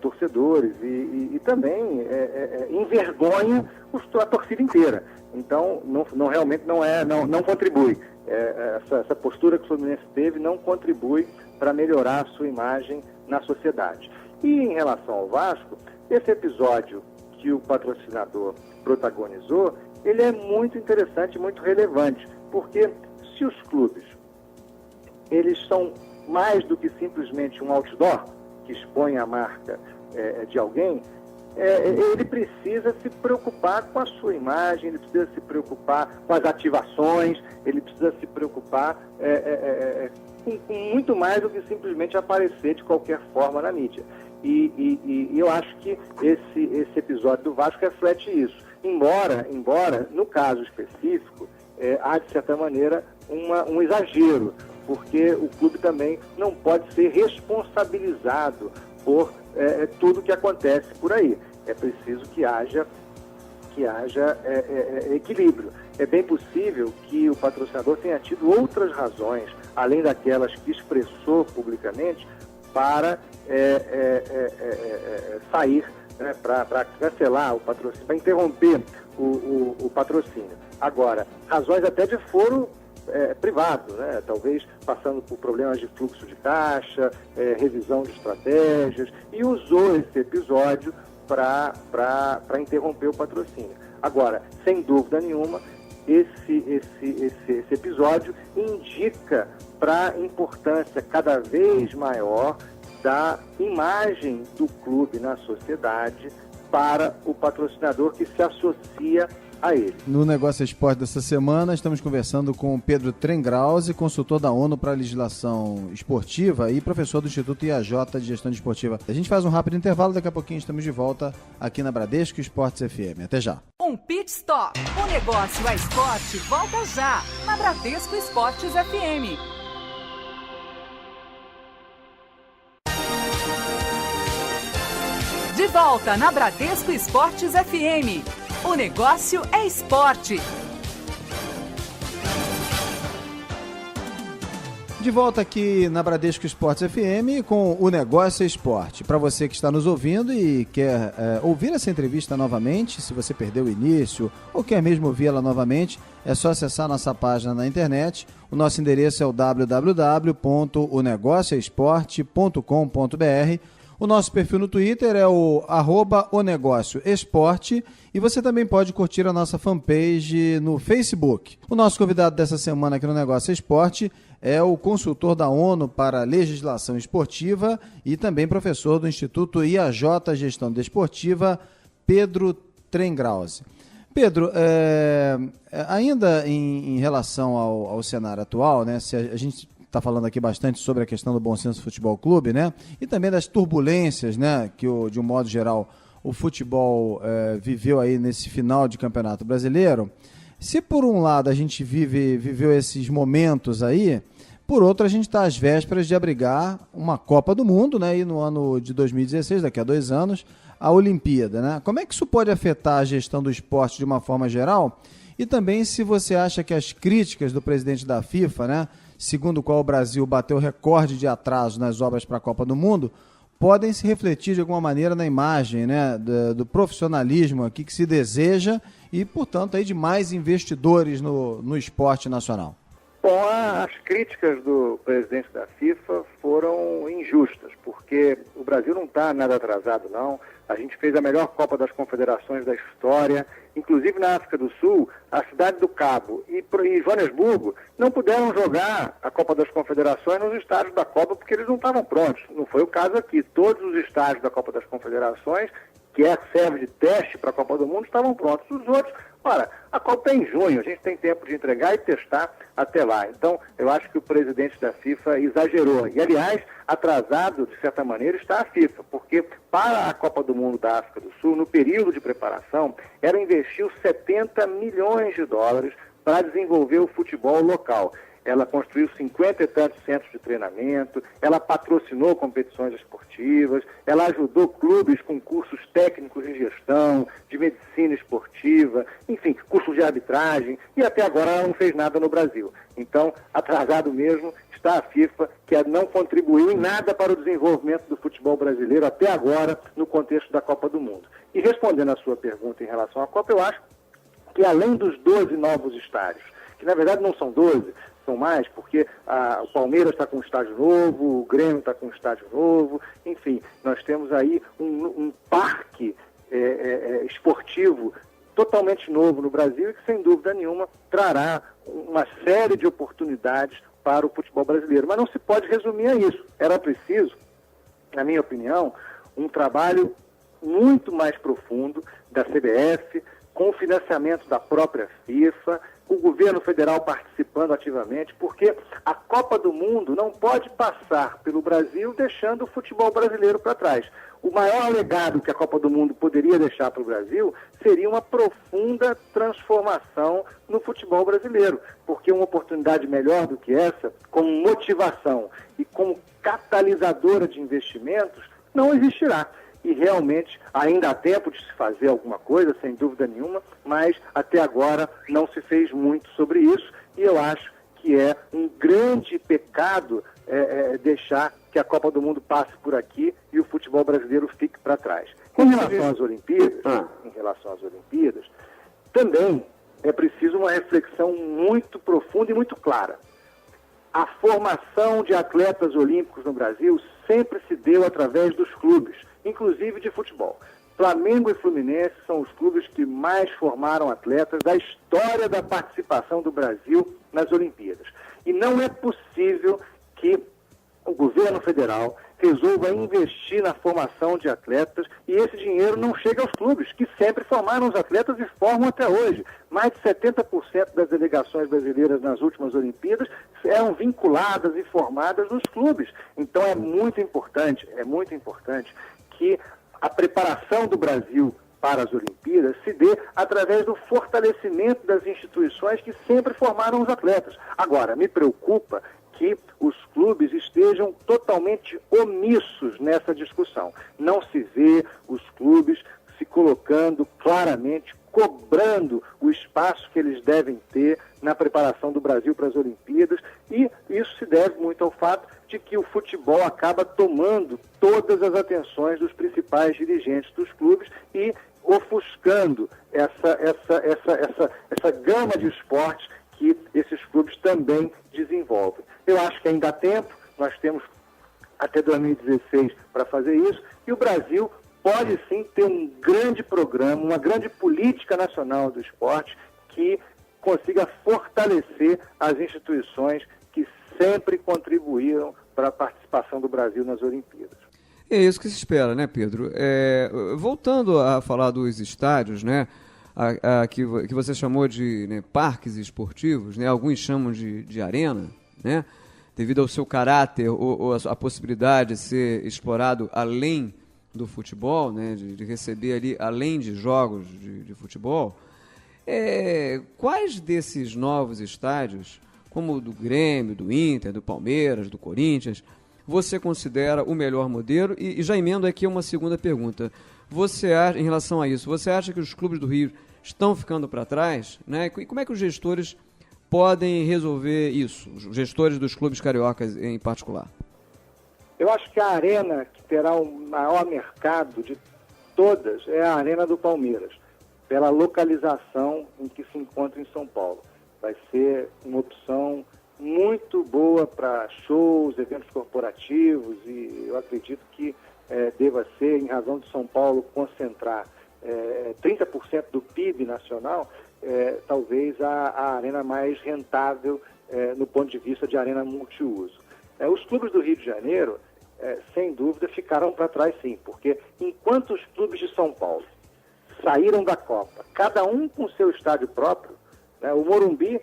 torcedores e também envergonha a torcida inteira. Então, realmente não contribui. Essa postura que o Fluminense teve não contribui para melhorar a sua imagem na sociedade. E em relação ao Vasco, esse episódio que o patrocinador protagonizou, ele é muito interessante, muito relevante, porque se os clubes eles são mais do que simplesmente um outdoor que expõe a marca de alguém, ele precisa se preocupar com a sua imagem, ele precisa se preocupar com as ativações, ele precisa se preocupar com muito mais do que simplesmente aparecer de qualquer forma na mídia. E eu acho que esse episódio do Vasco reflete isso. Embora no caso específico, há, de certa maneira, um exagero, porque o clube também não pode ser responsabilizado por tudo que acontece por aí. É preciso que haja equilíbrio. É bem possível que o patrocinador tenha tido outras razões, além daquelas que expressou publicamente, para sair, né, para cancelar o patrocínio, para interromper o patrocínio. Agora, razões até de foro privado, né? Talvez passando por problemas de fluxo de caixa, revisão de estratégias, e usou esse episódio para interromper o patrocínio. Agora, sem dúvida nenhuma, esse episódio indica para a importância cada vez maior da imagem do clube na sociedade para o patrocinador que se associa a ele. No Negócio Esporte dessa semana, estamos conversando com o Pedro Trengrause, consultor da ONU para a legislação esportiva e professor do Instituto IAJ de Gestão Esportiva. A gente faz um rápido intervalo, daqui a pouquinho estamos de volta aqui na Bradesco Esportes FM. Até já. Um pit stop. O Negócio é Esporte volta já na Bradesco Esportes FM. De volta na Bradesco Esportes FM. O negócio é esporte. De volta aqui na Bradesco Esportes FM com o Negócio é Esporte. Para você que está nos ouvindo e quer ouvir essa entrevista novamente, se você perdeu o início ou quer mesmo ouvi-la novamente, é só acessar nossa página na internet. O nosso endereço é o www.onegocioesporte.com.br. O nosso perfil no Twitter é o @onegocioesporte e você também pode curtir a nossa fanpage no Facebook. O nosso convidado dessa semana aqui no Negócio Esporte é o consultor da ONU para a legislação esportiva e também professor do Instituto IAJ Gestão Desportiva, Pedro Trengrause. Pedro, ainda em relação ao cenário atual, né, se a gente está falando aqui bastante sobre a questão do Bom Senso Futebol Clube, né? E também das turbulências, né? Que, de um modo geral, o futebol viveu aí nesse final de Campeonato Brasileiro. Se por um lado a gente viveu esses momentos aí, por outro a gente está às vésperas de abrigar uma Copa do Mundo, né? E no ano de 2016, daqui a 2 anos, a Olimpíada, né? Como é que isso pode afetar a gestão do esporte de uma forma geral? E também se você acha que as críticas do presidente da FIFA, né? Segundo o qual o Brasil bateu recorde de atraso nas obras para a Copa do Mundo, podem se refletir de alguma maneira na imagem, né, do profissionalismo aqui que se deseja e, portanto, aí de mais investidores no esporte nacional. Bom, as críticas do presidente da FIFA foram injustas, porque o Brasil não está nada atrasado, não. A gente fez a melhor Copa das Confederações da história. Inclusive na África do Sul, a cidade do Cabo e Joanesburgo não puderam jogar a Copa das Confederações nos estádios da Copa porque eles não estavam prontos. Não foi o caso aqui. Todos os estádios da Copa das Confederações, que serve de teste para a Copa do Mundo, estavam prontos. Os outros, ora, a Copa é em junho, a gente tem tempo de entregar e testar até lá. Então, eu acho que o presidente da FIFA exagerou. E, aliás, atrasado, de certa maneira, está a FIFA, porque para a Copa do Mundo da África do Sul, no período de preparação, ela investiu 70 milhões de dólares para desenvolver o futebol local. Ela construiu 50 e tantos centros de treinamento, ela patrocinou competições esportivas, ela ajudou clubes com cursos técnicos de gestão, de medicina esportiva, enfim, cursos de arbitragem, e até agora ela não fez nada no Brasil. Então, atrasado mesmo está a FIFA, que não contribuiu em nada para o desenvolvimento do futebol brasileiro até agora, no contexto da Copa do Mundo. E respondendo à sua pergunta em relação à Copa, eu acho que além dos 12 novos estádios, que na verdade não são 12, são mais, porque o Palmeiras está com um estádio novo, o Grêmio está com um estádio novo, enfim, nós temos aí um parque esportivo totalmente novo no Brasil e que, sem dúvida nenhuma, trará uma série de oportunidades para o futebol brasileiro. Mas não se pode resumir a isso. Era preciso, na minha opinião, um trabalho muito mais profundo da CBF, com o financiamento da própria FIFA, com o governo federal participando ativamente, porque a Copa do Mundo não pode passar pelo Brasil deixando o futebol brasileiro para trás. O maior legado que a Copa do Mundo poderia deixar para o Brasil seria uma profunda transformação no futebol brasileiro, porque uma oportunidade melhor do que essa, como motivação e como catalisadora de investimentos, não existirá. E realmente ainda há tempo de se fazer alguma coisa, sem dúvida nenhuma, mas até agora não se fez muito sobre isso e eu acho que é um grande pecado deixar que a Copa do Mundo passe por aqui e o futebol brasileiro fique para trás. Em relação às Olimpíadas, também é preciso uma reflexão muito profunda e muito clara. A formação de atletas olímpicos no Brasil sempre se deu através dos clubes, inclusive de futebol. Flamengo e Fluminense são os clubes que mais formaram atletas da história da participação do Brasil nas Olimpíadas. E não é possível que o governo federal resolva investir na formação de atletas e esse dinheiro não chega aos clubes, que sempre formaram os atletas e formam até hoje. Mais de 70% das delegações brasileiras nas últimas Olimpíadas eram vinculadas e formadas nos clubes. Então é muito importante que a preparação do Brasil para as Olimpíadas se dê através do fortalecimento das instituições que sempre formaram os atletas. Agora, me preocupa que os clubes estejam totalmente omissos nessa discussão. Não se vê os clubes se colocando claramente, cobrando o espaço que eles devem ter na preparação do Brasil para as Olimpíadas, e isso se deve muito ao fato de que o futebol acaba tomando todas as atenções dos principais dirigentes dos clubes e ofuscando essa gama de esportes que esses clubes também desenvolvem. Eu acho que ainda há tempo, nós temos até 2016 para fazer isso, e o Brasil pode sim ter um grande programa, uma grande política nacional do esporte que consiga fortalecer as instituições que sempre contribuíram para a participação do Brasil nas Olimpíadas. É isso que se espera, né, Pedro? Voltando a falar dos estádios, né, que você chamou de, né, parques esportivos, né, alguns chamam de arena, né, devido ao seu caráter ou a possibilidade de ser explorado além do futebol, né, de receber ali, além de jogos de futebol. Quais desses novos estádios, como o do Grêmio, do Inter, do Palmeiras, do Corinthians, você considera o melhor modelo? E já emendo aqui uma segunda pergunta. Em relação a isso, você acha que os clubes do Rio estão ficando para trás, né? E como é que os gestores podem resolver isso, os gestores dos clubes cariocas em particular? Eu acho que a arena que terá o maior mercado de todas é a Arena do Palmeiras, pela localização em que se encontra em São Paulo. Vai ser uma opção muito boa para shows, eventos corporativos, e eu acredito que deva ser, em razão de São Paulo concentrar 30% do PIB nacional, talvez a arena mais rentável no ponto de vista de arena multiuso. Os clubes do Rio de Janeiro, sem dúvida, ficaram para trás sim, porque enquanto os clubes de São Paulo saíram da Copa, cada um com seu estádio próprio, né, o Morumbi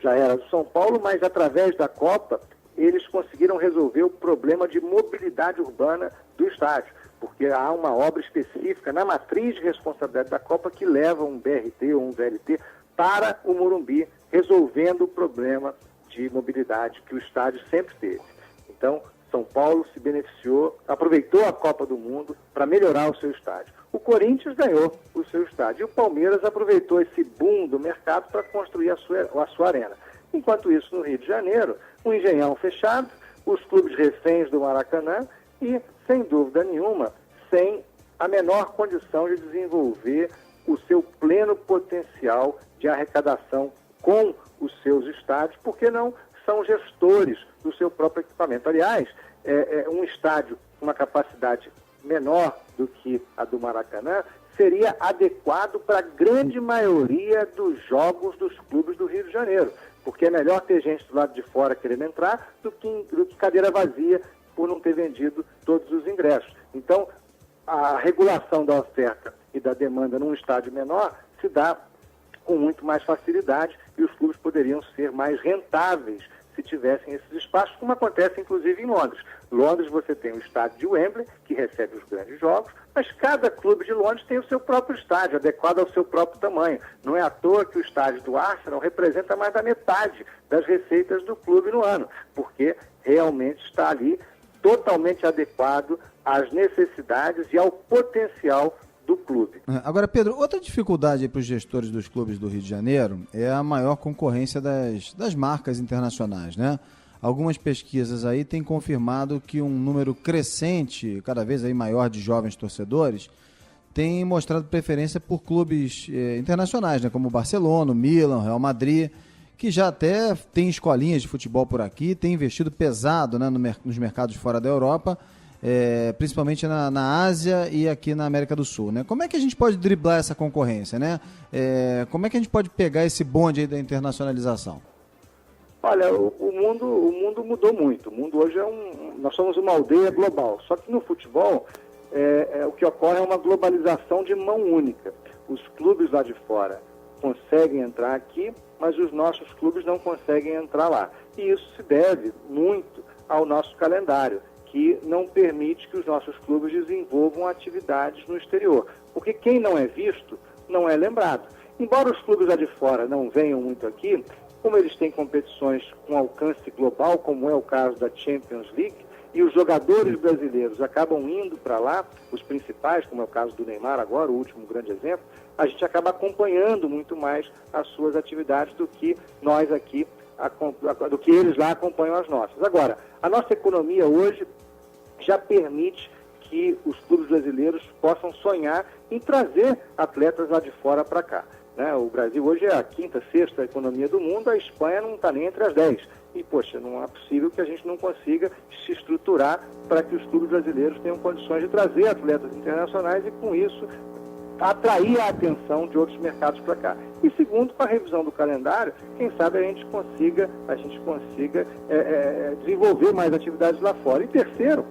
já era do São Paulo, mas através da Copa eles conseguiram resolver o problema de mobilidade urbana do estádio, porque há uma obra específica na matriz de responsabilidade da Copa que leva um BRT ou um VLT para o Morumbi, resolvendo o problema de mobilidade que o estádio sempre teve. Então, São Paulo se beneficiou, aproveitou a Copa do Mundo para melhorar o seu estádio. O Corinthians ganhou o seu estádio e o Palmeiras aproveitou esse boom do mercado para construir a sua arena. Enquanto isso, no Rio de Janeiro, o Engenhão fechado, os clubes reféns do Maracanã e, sem dúvida nenhuma, sem a menor condição de desenvolver o seu pleno potencial de arrecadação com os seus estádios, porque não são gestores do seu próprio equipamento. Aliás, um estádio com uma capacidade menor do que a do Maracanã seria adequado para a grande maioria dos jogos dos clubes do Rio de Janeiro, porque é melhor ter gente do lado de fora querendo entrar do que cadeira vazia por não ter vendido todos os ingressos. Então, a regulação da oferta e da demanda num estádio menor se dá com muito mais facilidade e os clubes poderiam ser mais rentáveis se tivessem esses espaços, como acontece inclusive em Londres. Londres você tem o estádio de Wembley, que recebe os grandes jogos, mas cada clube de Londres tem o seu próprio estádio, adequado ao seu próprio tamanho. Não é à toa que o estádio do Arsenal representa mais da metade das receitas do clube no ano, porque realmente está ali totalmente adequado às necessidades e ao potencial do clube. Agora, Pedro, outra dificuldade para os gestores dos clubes do Rio de Janeiro é a maior concorrência das marcas internacionais, né? Algumas pesquisas aí têm confirmado que um número crescente, cada vez aí maior, de jovens torcedores tem mostrado preferência por clubes internacionais, né? Como o Barcelona, o Milan, o Real Madrid, que já até tem escolinhas de futebol por aqui, tem investido pesado, né, nos mercados fora da Europa, principalmente na Ásia e aqui na América do Sul, né? Como é que a gente pode driblar essa concorrência, né? Como é que a gente pode pegar esse bonde aí da internacionalização? Olha, o mundo mudou muito. O mundo hoje nós somos uma aldeia global. Só que no futebol, o que ocorre é uma globalização de mão única. Os clubes lá de fora conseguem entrar aqui, mas os nossos clubes não conseguem entrar lá. E isso se deve muito ao nosso calendário, que não permite que os nossos clubes desenvolvam atividades no exterior. Porque quem não é visto, não é lembrado. Embora os clubes lá de fora não venham muito aqui, como eles têm competições com alcance global, como é o caso da Champions League, e os jogadores brasileiros acabam indo para lá, os principais, como é o caso do Neymar agora, o último grande exemplo, a gente acaba acompanhando muito mais as suas atividades do que nós aqui, do que eles lá acompanham as nossas. Agora, a nossa economia hoje já permite que os clubes brasileiros possam sonhar em trazer atletas lá de fora para cá. O Brasil hoje é a quinta, sexta economia do mundo, a Espanha não está nem entre as 10. E, poxa, não é possível que a gente não consiga se estruturar para que os clubes brasileiros tenham condições de trazer atletas internacionais e, com isso, atrair a atenção de outros mercados para cá. E, segundo, com a revisão do calendário, quem sabe a gente consiga desenvolver mais atividades lá fora. E, terceiro,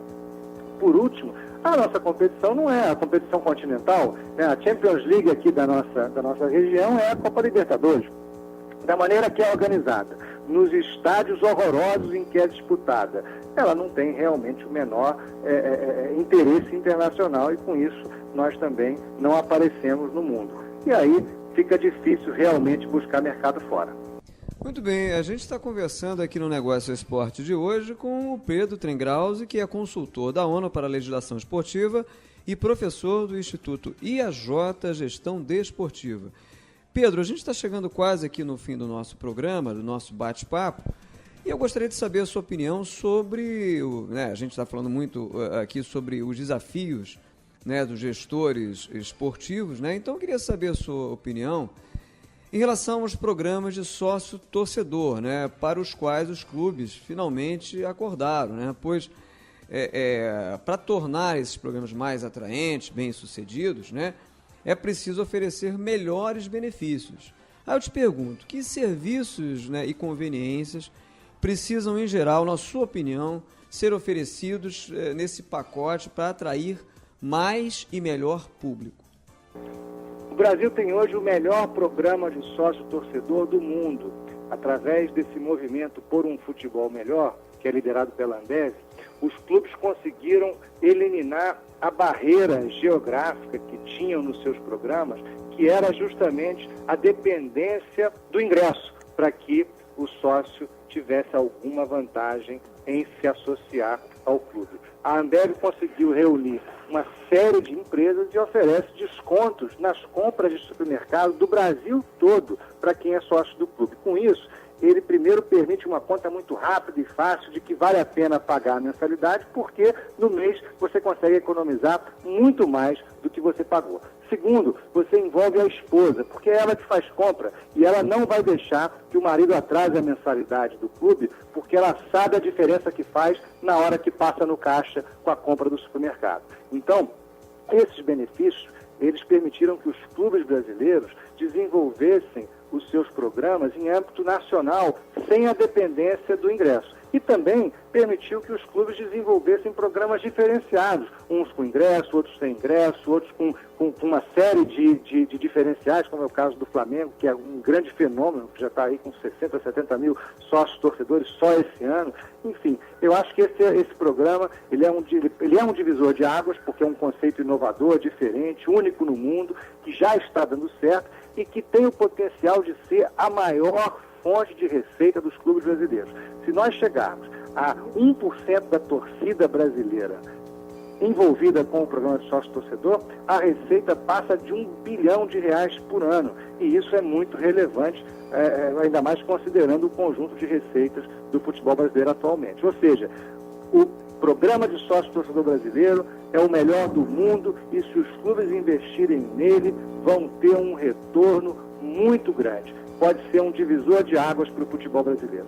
por último, a nossa competição não é a competição continental, né? A Champions League aqui da nossa região é a Copa Libertadores, da maneira que é organizada, nos estádios horrorosos em que é disputada. Ela não tem realmente o menor interesse internacional e, com isso, nós também não aparecemos no mundo. E aí fica difícil realmente buscar mercado fora. Muito bem, a gente está conversando aqui no Negócio Esporte de hoje com o Pedro Trengrauze, que é consultor da ONU para a Legislação Esportiva e professor do Instituto IAJ Gestão Desportiva. Pedro, a gente está chegando quase aqui no fim do nosso programa, do nosso bate-papo, e eu gostaria de saber a sua opinião sobre, a gente está falando muito aqui sobre os desafios, dos gestores esportivos, então eu queria saber a sua opinião em relação aos programas de sócio-torcedor, para os quais os clubes finalmente acordaram, pois para tornar esses programas mais atraentes, bem-sucedidos, é preciso oferecer melhores benefícios. Aí eu te pergunto, que serviços e conveniências precisam, em geral, na sua opinião, ser oferecidos nesse pacote para atrair mais e melhor público? O Brasil tem hoje o melhor programa de sócio-torcedor do mundo. Através desse movimento por um futebol melhor, que é liderado pela Ambev, os clubes conseguiram eliminar a barreira geográfica que tinham nos seus programas, que era justamente a dependência do ingresso, para que o sócio tivesse alguma vantagem em se associar ao clube. A Ambev conseguiu reunir uma série de empresas e oferece descontos nas compras de supermercado do Brasil todo para quem é sócio do clube. Com isso, ele primeiro permite uma conta muito rápida e fácil de que vale a pena pagar a mensalidade, porque no mês você consegue economizar muito mais do que você pagou. Segundo, você envolve a esposa, porque é ela que faz compra e ela não vai deixar que o marido atrase a mensalidade do clube, porque ela sabe a diferença que faz na hora que passa no caixa com a compra do supermercado. Então, esses benefícios, eles permitiram que os clubes brasileiros desenvolvessem os seus programas em âmbito nacional, sem a dependência do ingresso. E também permitiu que os clubes desenvolvessem programas diferenciados, uns com ingresso, outros sem ingresso, outros com uma série de diferenciais, como é o caso do Flamengo, que é um grande fenômeno, que já está aí com 60, 70 mil sócios torcedores só esse ano. Enfim, eu acho que esse programa ele é um divisor de águas, porque é um conceito inovador, diferente, único no mundo, que já está dando certo e que tem o potencial de ser a maior fonte de receita dos clubes brasileiros. Se nós chegarmos a 1% da torcida brasileira envolvida com o programa de sócio-torcedor, a receita passa de R$1 bilhão por ano. E isso é muito relevante, ainda mais considerando o conjunto de receitas do futebol brasileiro atualmente. Ou seja, o programa de sócio-torcedor brasileiro é o melhor do mundo e se os clubes investirem nele, vão ter um retorno muito grande. Pode ser um divisor de águas para o futebol brasileiro.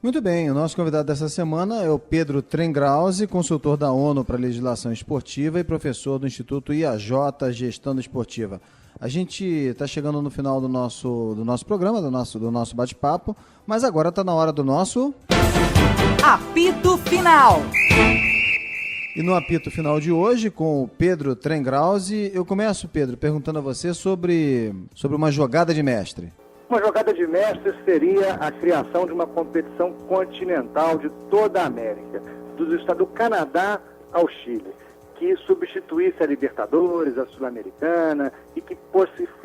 Muito bem, o nosso convidado dessa semana é o Pedro Trengrauze, consultor da ONU para a Legislação Esportiva e professor do Instituto IAJ Gestão Desportiva. A gente está chegando no final do nosso programa, do nosso bate-papo, mas agora está na hora do nosso... Apito Final. E no apito final de hoje, com o Pedro Trengrause, eu começo, Pedro, perguntando a você sobre uma jogada de mestre. Uma jogada de mestre seria a criação de uma competição continental de toda a América, dos estados do Canadá ao Chile, que substituísse a Libertadores, a Sul-Americana e que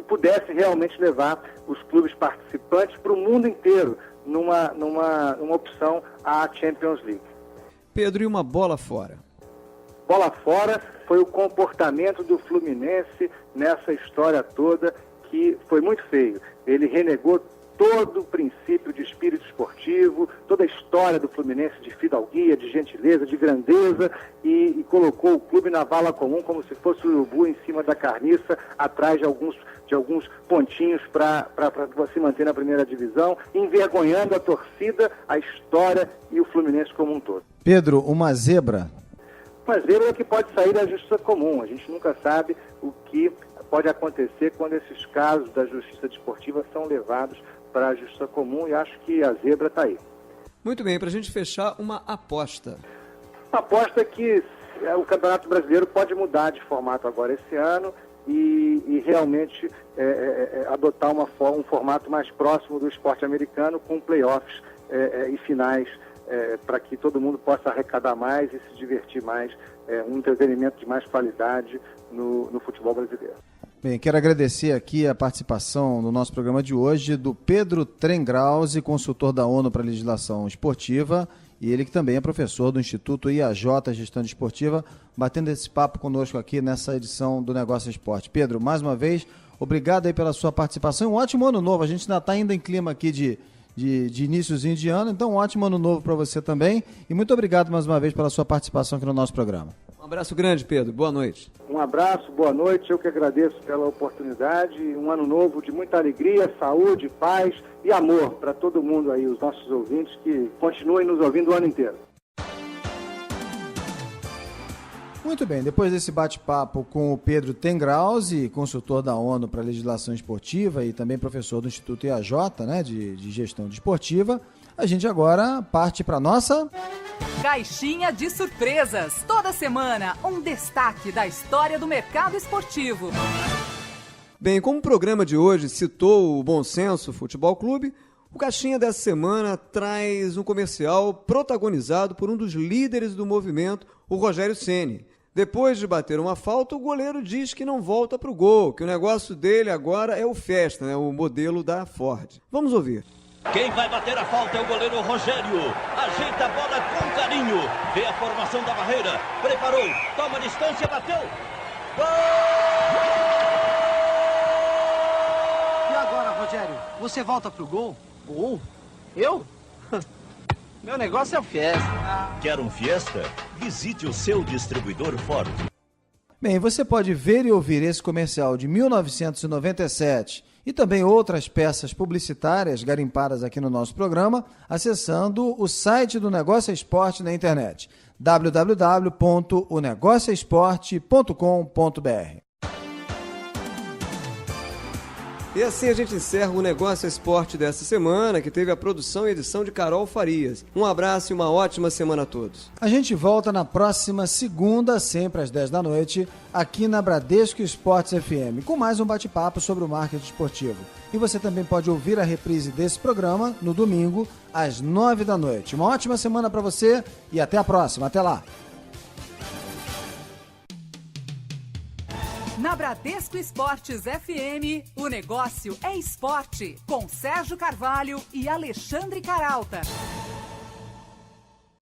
pudesse realmente levar os clubes participantes para o mundo inteiro numa opção à Champions League. Pedro, e uma bola fora? Bola fora foi o comportamento do Fluminense nessa história toda, que foi muito feio. Ele renegou todo o princípio de espírito esportivo, toda a história do Fluminense de fidalguia, de gentileza, de grandeza, e colocou o clube na vala comum como se fosse o urubu em cima da carniça, atrás de alguns pontinhos para se manter na primeira divisão, envergonhando a torcida, a história e o Fluminense como um todo. Pedro, uma zebra? Uma zebra que pode sair da justiça comum. A gente nunca sabe o que pode acontecer quando esses casos da justiça desportiva são levados para a justiça comum, e acho que a zebra está aí. Muito bem, para a gente fechar, uma aposta. Uma aposta que o Campeonato Brasileiro pode mudar de formato agora esse ano e realmente adotar um formato mais próximo do esporte americano, com playoffs e finais, para que todo mundo possa arrecadar mais e se divertir mais, um entretenimento de mais qualidade no futebol brasileiro. Bem, quero agradecer aqui a participação no nosso programa de hoje do Pedro Trengrause, consultor da ONU para a Legislação Esportiva, e ele que também é professor do Instituto IAJ Gestão Desportiva, batendo esse papo conosco aqui nessa edição do Negócio Esporte. Pedro, mais uma vez, obrigado aí pela sua participação. Um ótimo ano novo, a gente ainda está ainda em clima aqui de iniciozinho de ano, então um ótimo ano novo para você também, e muito obrigado mais uma vez pela sua participação aqui no nosso programa. Um abraço grande, Pedro. Boa noite. Um abraço, boa noite. Eu que agradeço pela oportunidade. Um ano novo de muita alegria, saúde, paz e amor para todo mundo aí, os nossos ouvintes, que continuem nos ouvindo o ano inteiro. Muito bem, depois desse bate-papo com o Pedro Trengrause, consultor da ONU para a Legislação Esportiva e também professor do Instituto IAJ, né, de Gestão Desportiva, a gente agora parte para a nossa... Caixinha de surpresas. Toda semana, um destaque da história do mercado esportivo. Bem, como o programa de hoje citou o Bom Senso Futebol Clube, o Caixinha dessa semana traz um comercial protagonizado por um dos líderes do movimento, o Rogério Ceni. Depois de bater uma falta, o goleiro diz que não volta para o gol, que o negócio dele agora é o Festa, né, o modelo da Ford. Vamos ouvir. Quem vai bater a falta é o goleiro Rogério. Ajeita a bola com carinho. Vê a formação da barreira. Preparou. Toma a distância. Bateu. Gol! E agora, Rogério? Você volta pro gol? Gol? Eu? Meu negócio é o Fiesta. Quer um Fiesta? Visite o seu distribuidor Ford. Bem, você pode ver e ouvir esse comercial de 1997 e também outras peças publicitárias garimpadas aqui no nosso programa, acessando o site do Negócio Esporte na internet, www.onegocioesporte.com.br. E assim a gente encerra o Negócio Esporte dessa semana, que teve a produção e edição de Carol Farias. Um abraço e uma ótima semana a todos. A gente volta na próxima segunda, sempre às 10 da noite, aqui na Bradesco Esportes FM, com mais um bate-papo sobre o marketing esportivo. E você também pode ouvir a reprise desse programa no domingo, às 9 da noite. Uma ótima semana para você e até a próxima. Até lá! Na Bradesco Esportes FM, o negócio é esporte, com Sérgio Carvalho e Alexandre Caralta.